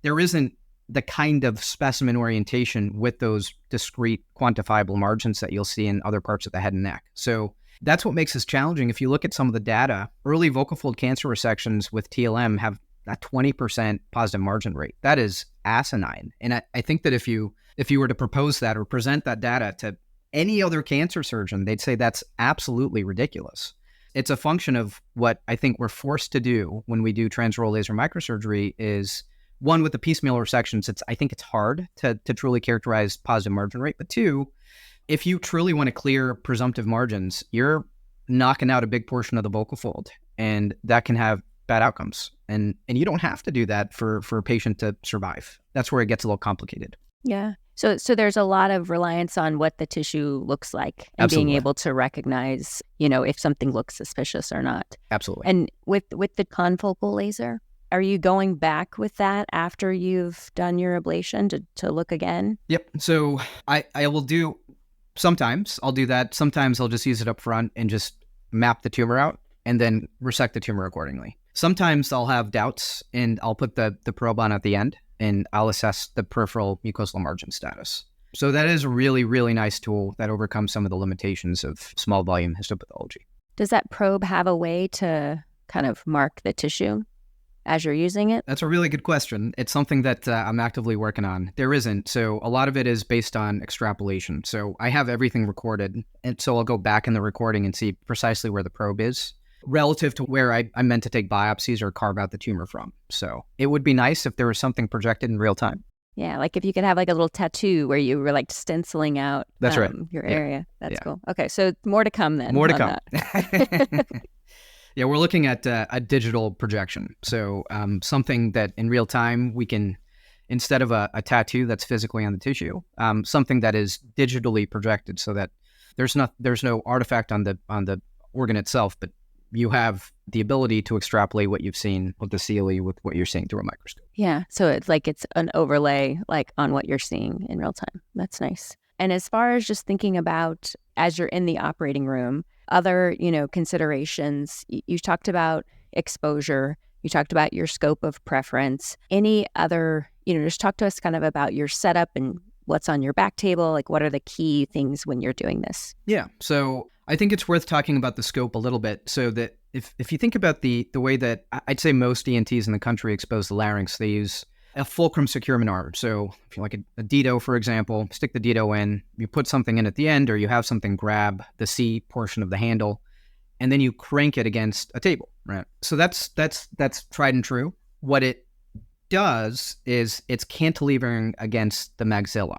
there isn't the kind of specimen orientation with those discrete quantifiable margins that you'll see in other parts of the head and neck. So that's what makes this challenging. If you look at some of the data, early vocal fold cancer resections with TLM have a 20% positive margin rate. That is asinine. And I think that if you were to propose that or present that data to any other cancer surgeon, they'd say that's absolutely ridiculous. It's a function of what I think we're forced to do when we do transoral laser microsurgery is, one, with the piecemeal resections, I think it's hard to truly characterize positive margin rate. But two, if you truly want to clear presumptive margins, you're knocking out a big portion of the vocal fold, and that can have bad outcomes. And you don't have to do that for a patient to survive. That's where it gets a little complicated. Yeah. So there's a lot of reliance on what the tissue looks like and Absolutely. being able to recognize, if something looks suspicious or not. Absolutely. And with the confocal laser, are you going back with that after you've done your ablation to look again? Yep. So I will do, sometimes I'll do that. Sometimes I'll just use it up front and just map the tumor out and then resect the tumor accordingly. Sometimes I'll have doubts and I'll put the probe on at the end and I'll assess the peripheral mucosal margin status. So that is a really, really nice tool that overcomes some of the limitations of small volume histopathology. Does that probe have a way to kind of mark the tissue as you're using it? That's a really good question. It's something that I'm actively working on. There isn't. So a lot of it is based on extrapolation. So I have everything recorded. And so I'll go back in the recording and see precisely where the probe is relative to where I meant to take biopsies or carve out the tumor from. So it would be nice if there was something projected in real time. Yeah, like if you could have like a little tattoo where you were like stenciling out That's right. your area. That's cool. Okay, so more to come then. More to come. Yeah, we're looking at a digital projection. So something that in real time we can, instead of a tattoo that's physically on the tissue, something that is digitally projected so that there's no artifact on the organ itself, but you have the ability to extrapolate what you've seen with the CLE with what you're seeing through a microscope. Yeah, so it's like it's an overlay like on what you're seeing in real time. That's nice. And as far as just thinking about as you're in the operating room, other, considerations, you talked about exposure, you talked about your scope of preference. Any other, just talk to us kind of about your setup and what's on your back table, like what are the key things when you're doing this? Yeah, so I think it's worth talking about the scope a little bit so that if you think about the way that I'd say most ENTs in the country expose the larynx, they use a fulcrum securement arm. So if you like a DITO, for example, stick the DITO in, you put something in at the end, or you have something grab the C portion of the handle, and then you crank it against a table, right? So that's tried and true. What it does is it's cantilevering against the maxilla.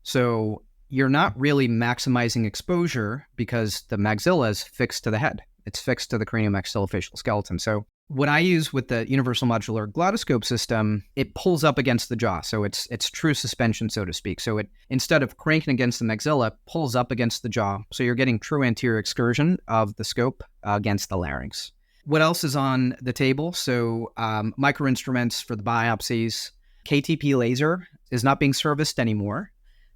So you're not really maximizing exposure because the maxilla is fixed to the head. It's fixed to the craniomaxillofacial skeleton. So what I use with the universal modular glottoscope system, it pulls up against the jaw. So it's true suspension, so to speak. So it, instead of cranking against the maxilla, pulls up against the jaw. So you're getting true anterior excursion of the scope against the larynx. What else is on the table? So microinstruments for the biopsies. KTP laser is not being serviced anymore,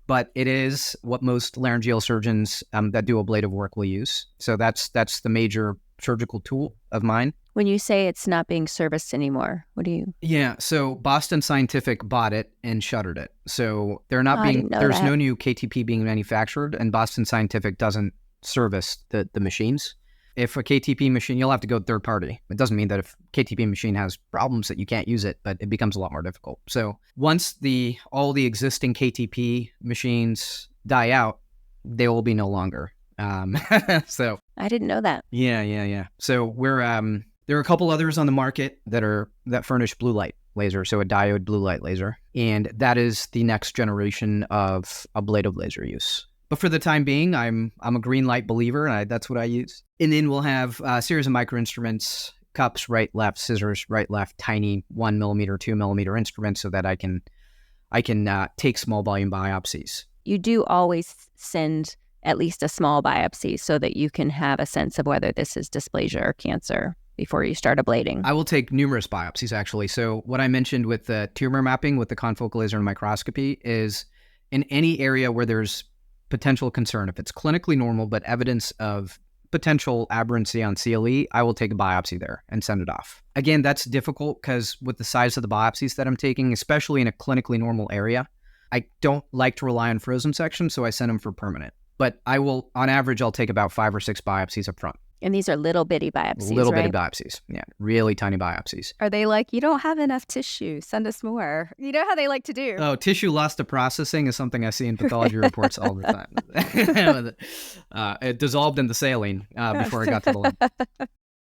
but it is what most laryngeal surgeons that do ablative work will use. So that's the major surgical tool of mine. When you say it's not being serviced anymore, what do you? Yeah, so Boston Scientific bought it and shuttered it. So they're not there's no new KTP being manufactured, and Boston Scientific doesn't service the machines. If a KTP machine, you'll have to go third party. It doesn't mean that if KTP machine has problems that you can't use it, but it becomes a lot more difficult. So once all the existing KTP machines die out, they will be no longer. So I didn't know that. Yeah. So we're there are a couple others on the market that furnish blue light. laser, so a diode blue light laser. And that is the next generation of ablative laser use. But for the time being, I'm a green light believer, and that's what I use. And then we'll have a series of micro instruments, cups, right, left, scissors, right, left, tiny 1 millimeter, 2 millimeter instruments, so that I can take small volume biopsies. You do always send at least a small biopsy so that you can have a sense of whether this is dysplasia or cancer before you start ablating. I will take numerous biopsies, actually. So what I mentioned with the tumor mapping with the confocal laser and microscopy is in any area where there's potential concern, if it's clinically normal but evidence of potential aberrancy on CLE, I will take a biopsy there and send it off. Again, that's difficult because with the size of the biopsies that I'm taking, especially in a clinically normal area, I don't like to rely on frozen sections, so I send them for permanent. But I will, on average, I'll take about 5 or 6 biopsies up front. And these are little bitty biopsies, bitty biopsies. Yeah, really tiny biopsies. Are they like, you don't have enough tissue, send us more? You know how they like to do. Oh, tissue lost to processing is something I see in pathology reports all the time. It dissolved in the saline before I got to the lab.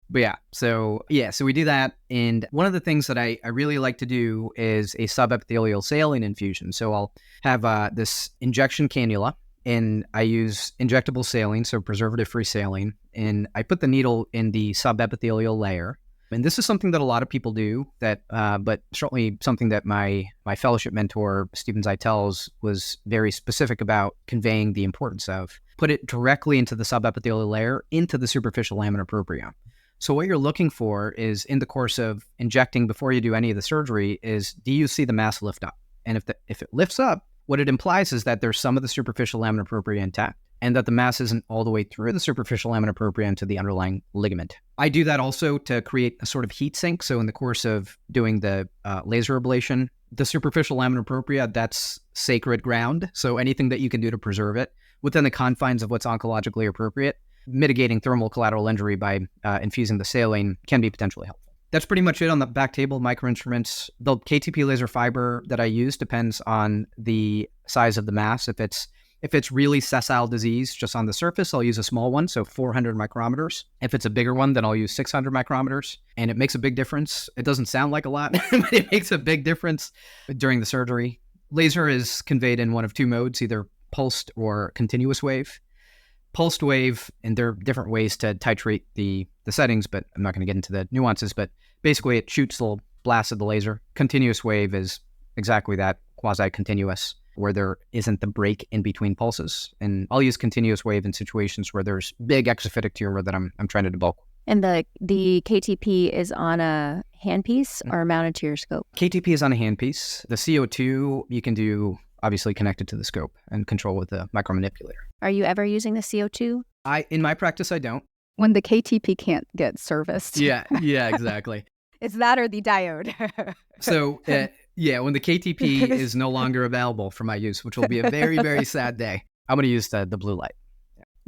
But so we do that. And one of the things that I really like to do is a subepithelial saline infusion. So I'll have this injection cannula, and I use injectable saline, so preservative-free saline, and I put the needle in the subepithelial layer. And this is something that a lot of people do, but certainly something that my fellowship mentor, Stephen Zeitels, was very specific about conveying the importance of. Put it directly into the subepithelial layer, into the superficial lamina propria. So what you're looking for is, in the course of injecting before you do any of the surgery, is do you see the mass lift up? And if it lifts up, what it implies is that there's some of the superficial lamina propria intact, and that the mass isn't all the way through the superficial lamina propria into the underlying ligament. I do that also to create a sort of heat sink. So in the course of doing the laser ablation, the superficial lamina propria, that's sacred ground. So anything that you can do to preserve it within the confines of what's oncologically appropriate, mitigating thermal collateral injury by infusing the saline can be potentially helpful. That's pretty much it on the Backtable microinstruments. The KTP laser fiber that I use depends on the size of the mass. If it's really sessile disease just on the surface, I'll use a small one, so 400 micrometers. If it's a bigger one, then I'll use 600 micrometers. And it makes a big difference. It doesn't sound like a lot, but it makes a big difference during the surgery. Laser is conveyed in one of two modes, either pulsed or continuous wave. Pulsed wave, and there are different ways to titrate the settings, but I'm not going to get into the nuances, but basically it shoots little blasts of the laser. Continuous wave is exactly that, quasi-continuous, where there isn't the break in between pulses. And I'll use continuous wave in situations where there's big exophytic tumor that I'm trying to debulk. And the KTP is on a handpiece or mounted to your scope? KTP is on a handpiece. The CO2 you can do obviously connected to the scope and control with the micromanipulator. Are you ever using the CO2? In my practice, I don't. When the KTP can't get serviced. Yeah, exactly. It's that or the diode. So, when the KTP is no longer available for my use, which will be a very, very sad day, I'm going to use the blue light.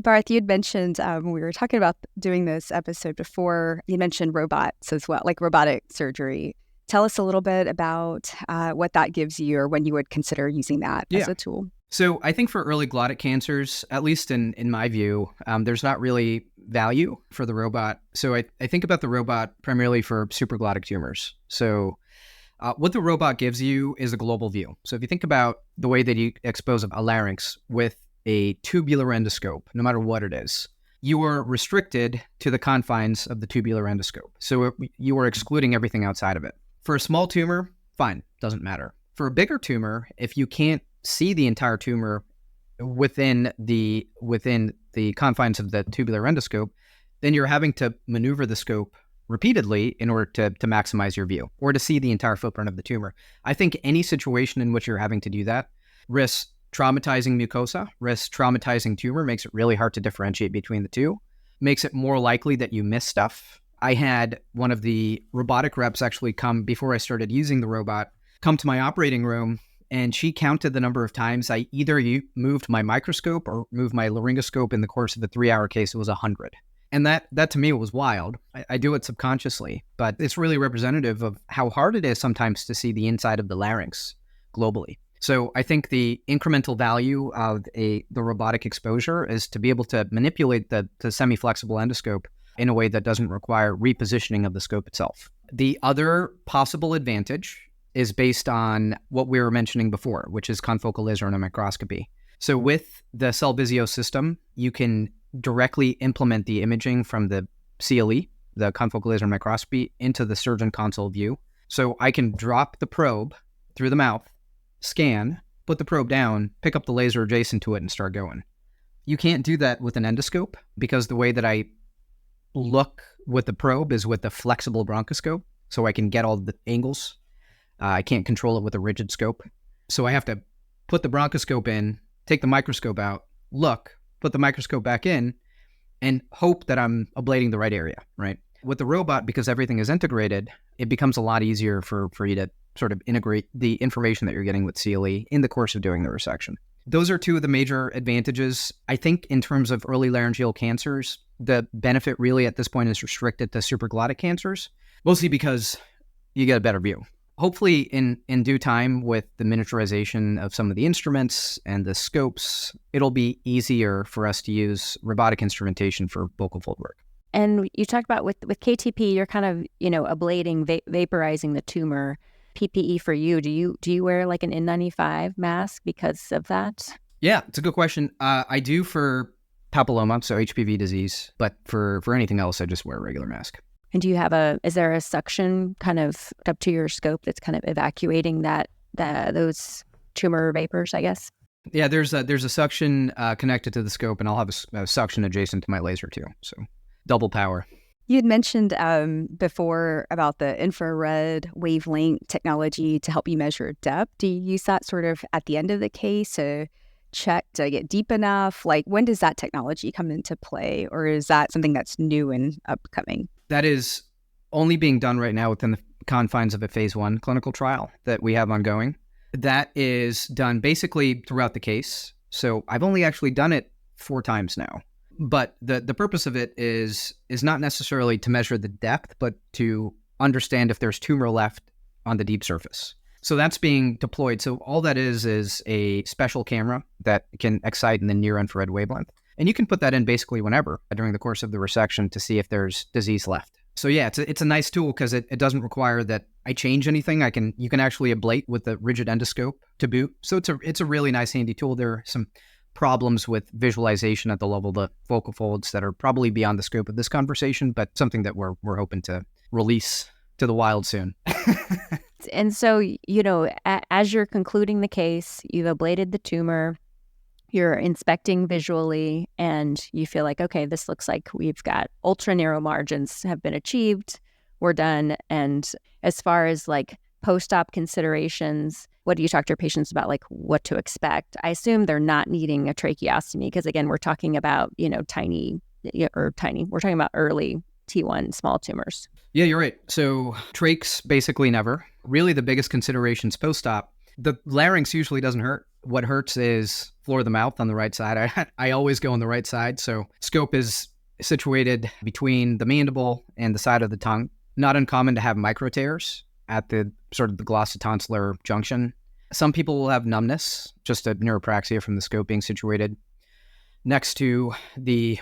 Bharat, you'd mentioned, when we were talking about doing this episode before, you mentioned robots as well, like robotic surgery. Tell us a little bit about what that gives you, or when you would consider using that as a tool. So I think for early glottic cancers, at least in my view, there's not really value for the robot. So I think about the robot primarily for supraglottic tumors. So what the robot gives you is a global view. So if you think about the way that you expose a larynx with a tubular endoscope, no matter what it is, you are restricted to the confines of the tubular endoscope. So you are excluding everything outside of it. For a small tumor, fine, doesn't matter. For a bigger tumor, if you can't see the entire tumor within the confines of the tubular endoscope, then you're having to maneuver the scope repeatedly in order to maximize your view or to see the entire footprint of the tumor. I think any situation in which you're having to do that risks traumatizing mucosa, risks traumatizing tumor, makes it really hard to differentiate between the two, makes it more likely that you miss stuff. I had one of the robotic reps actually come, before I started using the robot, come to my operating room, and she counted the number of times I either moved my microscope or moved my laryngoscope in the course of a 3-hour case. It was 100. And that to me was wild. I do it subconsciously, but it's really representative of how hard it is sometimes to see the inside of the larynx globally. So I think the incremental value of the robotic exposure is to be able to manipulate the semi-flexible endoscope in a way that doesn't require repositioning of the scope itself. The other possible advantage is based on what we were mentioning before, which is confocal laser and microscopy. So with the Cellvizio system, you can directly implement the imaging from the CLE, the confocal laser microscopy, into the surgeon console view. So I can drop the probe through the mouth, scan, put the probe down, pick up the laser adjacent to it, and start going. You can't do that with an endoscope because the way that I look with the probe is with a flexible bronchoscope, so I can get all the angles. I can't control it with a rigid scope. So I have to put the bronchoscope in, take the microscope out, look, put the microscope back in, and hope that I'm ablating the right area, right? With the robot, because everything is integrated, it becomes a lot easier for you to sort of integrate the information that you're getting with CLE in the course of doing the resection. Those are two of the major advantages. I think in terms of early laryngeal cancers, the benefit really at this point is restricted to supraglottic cancers, mostly because you get a better view. Hopefully in due time with the miniaturization of some of the instruments and the scopes, it'll be easier for us to use robotic instrumentation for vocal fold work. And you talked about with KTP, you're kind of, ablating, vaporizing the tumor. PPE for you, do you wear like an N95 mask because of that? Yeah, it's a good question. I do for papilloma, so HPV disease, but for anything else, I just wear a regular mask. And do you have is there a suction kind of up to your scope that's kind of evacuating those tumor vapors, I guess? Yeah, there's a suction connected to the scope, and I'll have a suction adjacent to my laser too, so double power. You had mentioned before about the infrared wavelength technology to help you measure depth. Do you use that sort of at the end of the case to check to get deep enough? Like, when does that technology come into play, or is that something that's new and upcoming? That is only being done right now within the confines of a phase 1 clinical trial that we have ongoing. That is done basically throughout the case. So I've only actually done it 4 times now. But the purpose of it is not necessarily to measure the depth, but to understand if there's tumor left on the deep surface. So that's being deployed. So all that is a special camera that can excite in the near infrared wavelength. And you can put that in basically whenever during the course of the resection to see if there's disease left. So yeah, it's a nice tool because it doesn't require that I change anything. You can actually ablate with the rigid endoscope to boot. So it's a really nice handy tool. There are some problems with visualization at the level of the vocal folds that are probably beyond the scope of this conversation, but something that we're hoping to release to the wild soon. And so, as you're concluding the case, you've ablated the tumor, you're inspecting visually, and you feel like, okay, this looks like we've got ultra narrow margins have been achieved, we're done. And as far as like post-op considerations, what do you talk to your patients about, like what to expect? I assume they're not needing a tracheostomy because, again, we're talking about, we're talking about early T1 small tumors. Yeah, you're right. So trachs, basically never. Really the biggest considerations post-op. The larynx usually doesn't hurt. What hurts is floor of the mouth on the right side. I always go on the right side. So scope is situated between the mandible and the side of the tongue. Not uncommon to have micro tears at the sort of the glossotonsillar junction. Some people will have numbness, just a neuropraxia from the scope being situated next to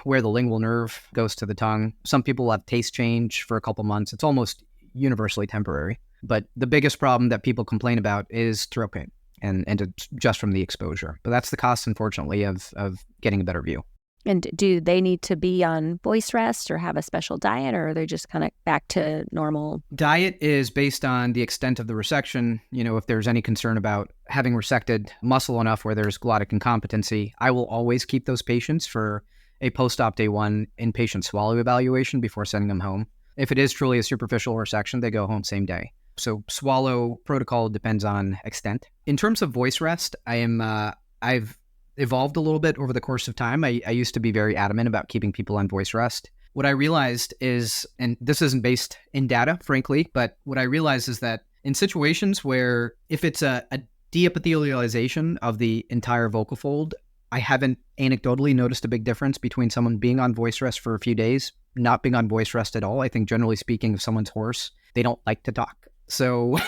where the lingual nerve goes to the tongue. Some people will have taste change for a couple months. It's almost universally temporary. But the biggest problem that people complain about is throat pain and just from the exposure. But that's the cost, unfortunately, of getting a better view. And do they need to be on voice rest or have a special diet, or are they just kind of back to normal? Diet is based on the extent of the resection. If there's any concern about having resected muscle enough where there's glottic incompetency, I will always keep those patients for a post-op day 1 inpatient swallow evaluation before sending them home. If it is truly a superficial resection, they go home same day. So swallow protocol depends on extent. In terms of voice rest, I've evolved a little bit over the course of time. I used to be very adamant about keeping people on voice rest. What I realized is, and this isn't based in data, frankly, but what I realized is that in situations where if it's a deepithelialization of the entire vocal fold, I haven't anecdotally noticed a big difference between someone being on voice rest for a few days, not being on voice rest at all. I think generally speaking, if someone's hoarse, they don't like to talk. So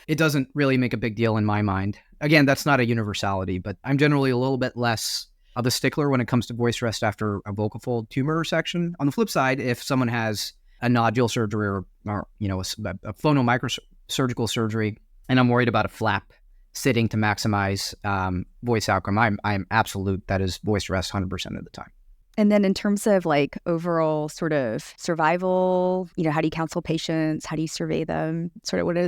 it doesn't really make a big deal in my mind. Again, that's not a universality, but I'm generally a little bit less of a stickler when it comes to voice rest after a vocal fold tumor resection. On the flip side, if someone has a nodule surgery or a phonomicrosurgical surgery, and I'm worried about a flap sitting to maximize voice outcome, I'm absolute. That is voice rest 100% of the time. And then in terms of like overall sort of survival, how do you counsel patients? How do you survey them? Sort of what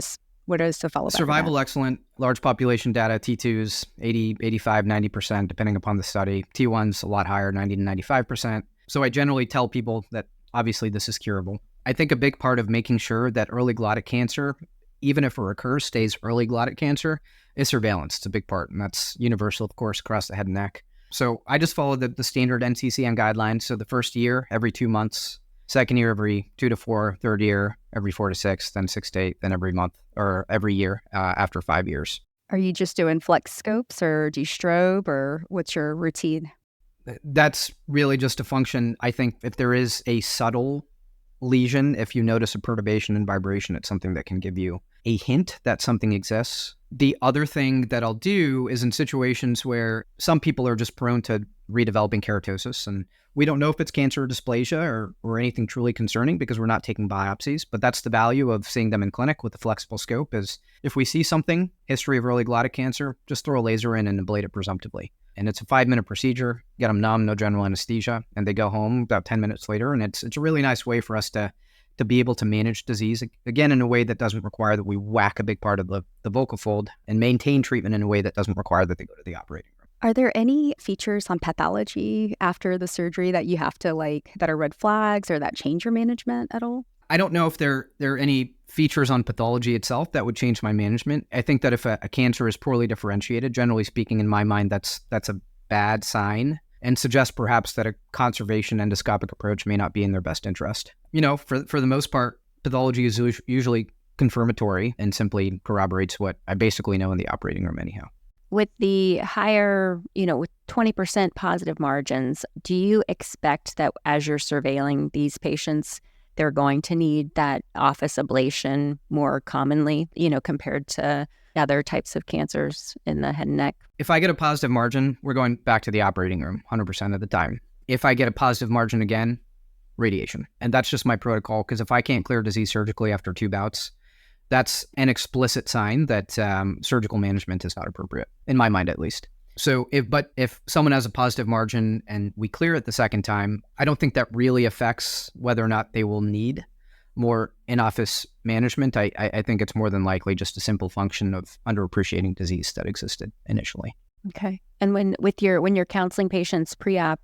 is the follow-up? Survival, excellent. Large population data, T2s, 80, 85, 90%, depending upon the study. T1s, a lot higher, 90 to 95%. So I generally tell people that obviously this is curable. I think a big part of making sure that early glottic cancer, even if it recurs, stays early glottic cancer is surveillance. It's a big part, and that's universal, of course, across the head and neck. So I just follow the standard NCCN guidelines. So the first year, every 2 months, second year, every 2 to 4, third year, every 4 to 6, then 6 to 8, then every month or every year after 5 years. Are you just doing flex scopes or do you strobe or what's your routine? That's really just a function. I think if there is a subtle lesion, if you notice a perturbation and vibration, it's something that can give you a hint that something exists. The other thing that I'll do is in situations where some people are just prone to redeveloping keratosis, and we don't know if it's cancer or dysplasia or anything truly concerning because we're not taking biopsies, but that's the value of seeing them in clinic with the flexible scope is if we see something, history of early glottic cancer, just throw a laser in and ablate it presumptively. And it's a 5-minute procedure, get them numb, no general anesthesia, and they go home about 10 minutes later. And it's a really nice way for us to be able to manage disease, again, in a way that doesn't require that we whack a big part of the vocal fold and maintain treatment in a way that doesn't require that they go to the operating room. Are there any features on pathology after the surgery that you have to that are red flags or that change your management at all? I don't know if there are any features on pathology itself that would change my management. I think that if a cancer is poorly differentiated, generally speaking, in my mind, that's a bad sign and suggests perhaps that a conservation endoscopic approach may not be in their best interest. For the most part, pathology is usually confirmatory and simply corroborates what I basically know in the operating room anyhow. With the higher, with 20% positive margins, do you expect that as you're surveilling these patients, they're going to need that office ablation more commonly, compared to other types of cancers in the head and neck? If I get a positive margin, we're going back to the operating room 100% of the time. If I get a positive margin again, radiation. And that's just my protocol, because if I can't clear disease surgically after 2 bouts, that's an explicit sign that surgical management is not appropriate, in my mind at least. So if someone has a positive margin and we clear it the second time, I don't think that really affects whether or not they will need more in-office management. I think it's more than likely just a simple function of underappreciating disease that existed initially. Okay. And when you're counseling patients pre-op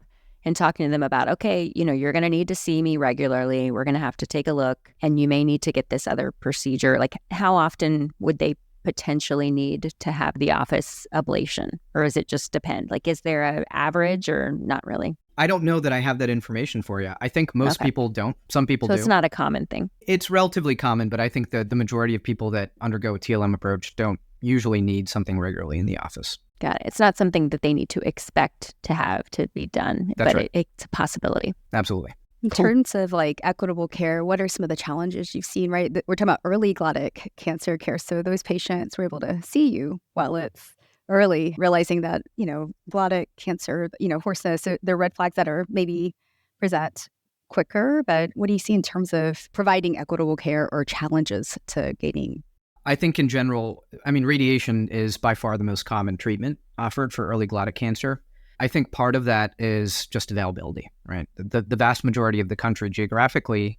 and talking to them about, okay, you're going to need to see me regularly, we're going to have to take a look, and you may need to get this other procedure, how often would they potentially need to have the office ablation? Or does it just depend? Is there an average or not really? I don't know that I have that information for you. I think most people don't. Some people do. So it's not a common thing. It's relatively common, but I think that the majority of people that undergo a TLM approach don't usually need something regularly in the office. Got it. It's not something that they need to expect to have to be done, That's but right. It's a possibility. Absolutely. In terms of equitable care, what are some of the challenges you've seen, right? We're talking about early glottic cancer care. So those patients were able to see you while it's early, realizing that, glottic cancer, hoarseness, so there are red flags that are maybe present quicker. But what do you see in terms of providing equitable care or challenges to gaining? I think in general, radiation is by far the most common treatment offered for early glottic cancer. I think part of that is just availability, right? The vast majority of the country geographically,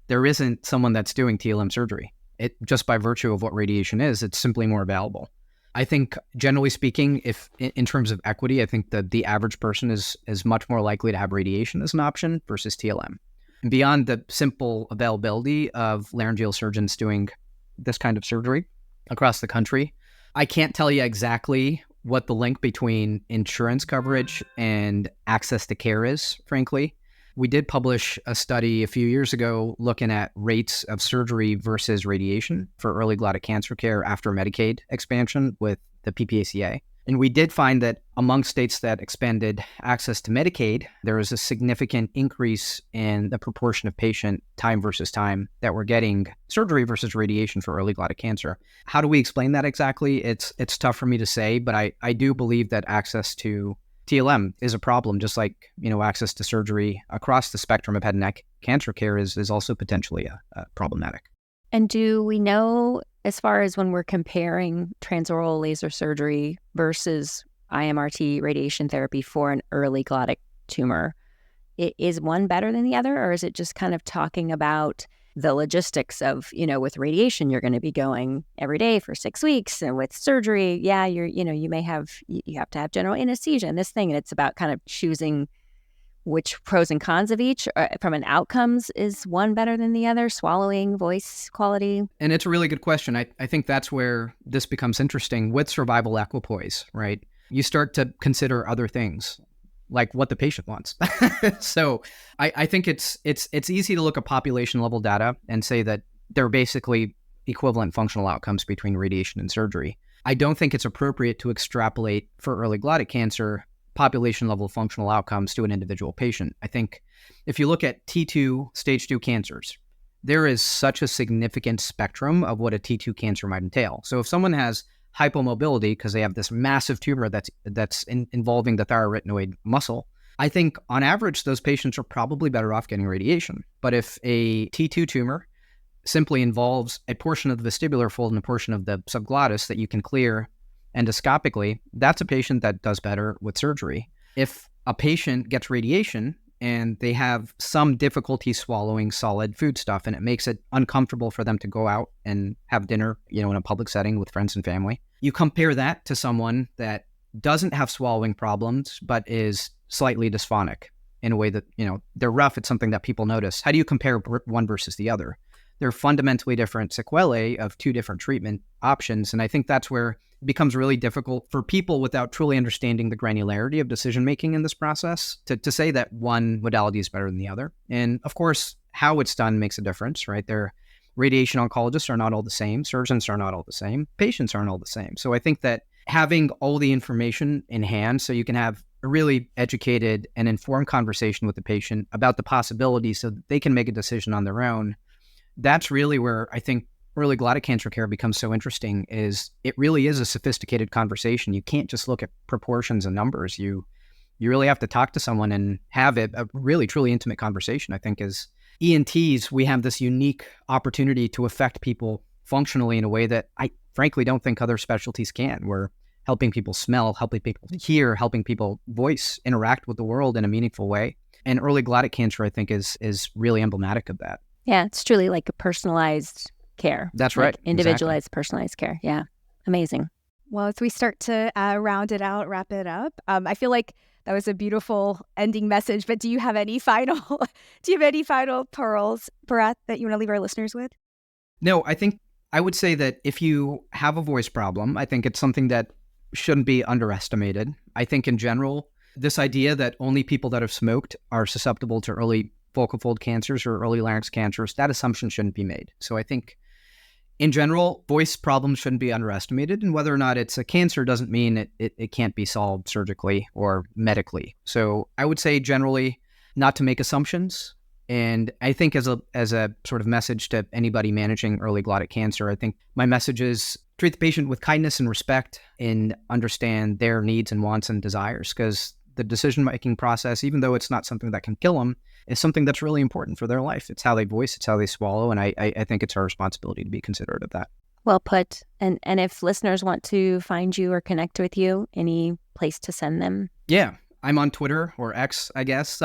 there isn't someone that's doing TLM surgery. It just by virtue of what radiation is, it's simply more available. I think generally speaking, if in terms of equity, I think that the average person is much more likely to have radiation as an option versus TLM. And beyond the simple availability of laryngeal surgeons doing this kind of surgery across the country, I can't tell you exactly what the link between insurance coverage and access to care is, frankly. We did publish a study a few years ago looking at rates of surgery versus radiation for early glottic cancer care after Medicaid expansion with the PPACA. And we did find that among states that expanded access to Medicaid, there was a significant increase in the proportion of patient time versus time that were getting surgery versus radiation for early glottic cancer. How do we explain that exactly? It's tough for me to say, but I do believe that access to TLM is a problem, just like, access to surgery across the spectrum of head and neck cancer care is also potentially problematic. And do we know, as far as when we're comparing transoral laser surgery versus IMRT radiation therapy for an early glottic tumor, is one better than the other? Or is it just kind of talking about the logistics of, with radiation, you're going to be going every day for 6 weeks, and with surgery, you have to have general anesthesia and this thing. And it's about kind of choosing which pros and cons of each from an outcomes. Is one better than the other? Swallowing, voice quality? And it's a really good question. I think that's where this becomes interesting with survival equipoise, right? You start to consider other things, like what the patient wants. So I think it's easy to look at population level data and say that they're basically equivalent functional outcomes between radiation and surgery. I don't think it's appropriate to extrapolate for early glottic cancer population level functional outcomes to an individual patient. I think if you look at T2, stage 2 cancers, there is such a significant spectrum of what a T2 cancer might entail. So if someone has hypomobility because they have this massive tumor that's involving the thyroretinoid muscle, I think on average, those patients are probably better off getting radiation. But if a T2 tumor simply involves a portion of the vestibular fold and a portion of the subglottis that you can clear endoscopically, that's a patient that does better with surgery. If a patient gets radiation and they have some difficulty swallowing solid food stuff and it makes it uncomfortable for them to go out and have dinner, in a public setting with friends and family, you compare that to someone that doesn't have swallowing problems but is slightly dysphonic in a way that, they're rough. It's something that people notice. How do you compare one versus the other? They're fundamentally different sequelae of two different treatment options. And I think that's where it becomes really difficult for people without truly understanding the granularity of decision-making in this process to say that one modality is better than the other. And of course, how it's done makes a difference, right? Radiation oncologists are not all the same. Surgeons are not all the same. Patients aren't all the same. So I think that having all the information in hand so you can have a really educated and informed conversation with the patient about the possibilities so that they can make a decision on their own, that's really where I think early glottic cancer care becomes so interesting. Is it really is a sophisticated conversation. You can't just look at proportions and numbers. You really have to talk to someone and have a really truly intimate conversation. I think as ENTs, we have this unique opportunity to affect people functionally in a way that I frankly don't think other specialties can. We're helping people smell, helping people hear, helping people voice, interact with the world in a meaningful way. And early glottic cancer, I think, is really emblematic of that. Yeah, it's truly like a personalized care. That's right. Individualized, personalized care. Yeah. Amazing. Well, as we start to wrap it up, I feel like that was a beautiful ending message, but do you have any final pearls, Bharat, that you want to leave our listeners with? No, I think I would say that if you have a voice problem, I think it's something that shouldn't be underestimated. I think in general, this idea that only people that have smoked are susceptible to early vocal fold cancers or early larynx cancers, that assumption shouldn't be made. So I think in general, voice problems shouldn't be underestimated, and whether or not it's a cancer doesn't mean it can't be solved surgically or medically. So I would say generally not to make assumptions. And I think as a sort of message to anybody managing early glottic cancer, I think my message is treat the patient with kindness and respect and understand their needs and wants and desires, because the decision-making process, even though it's not something that can kill them, is something that's really important for their life. It's how they voice, it's how they swallow, and I think it's our responsibility to be considerate of that. Well put. And if listeners want to find you or connect with you, any place to send them? Yeah, I'm on Twitter, or X, I guess.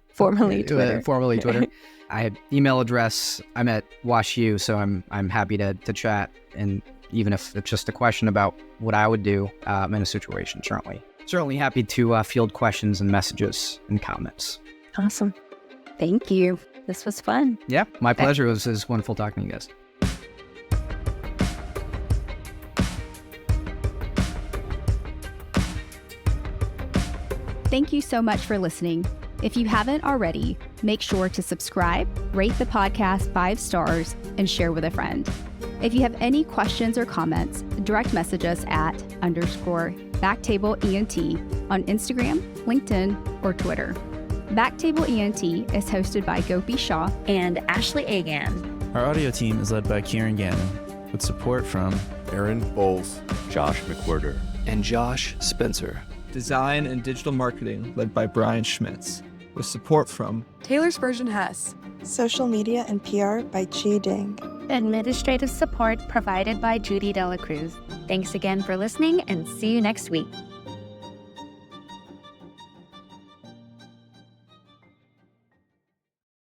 Formerly Twitter. Formerly Twitter. I have email address. I'm at WashU, so I'm happy to chat, and even if it's just a question about what I would do in a situation, certainly happy to field questions and messages and comments. Awesome. Thank you. This was fun. Yeah, my pleasure. It was wonderful talking to you guys. Thank you so much for listening. If you haven't already, make sure to subscribe, rate the podcast 5 stars, and share with a friend. If you have any questions or comments, direct message us at _Backtable ENT on Instagram, LinkedIn, or Twitter. Backtable ENT is hosted by Gopi Shah and Ashley Agan. Our audio team is led by Kieran Gannon, with support from Aaron Bowles, Josh McWhirter, and Josh Spencer. Design and Digital Marketing led by Brian Schmitz, with support from Taylor Spurgeon Hess. Social Media and PR by Chi Ding. Administrative support provided by Judy Dela Cruz. Thanks again for listening, and see you next week.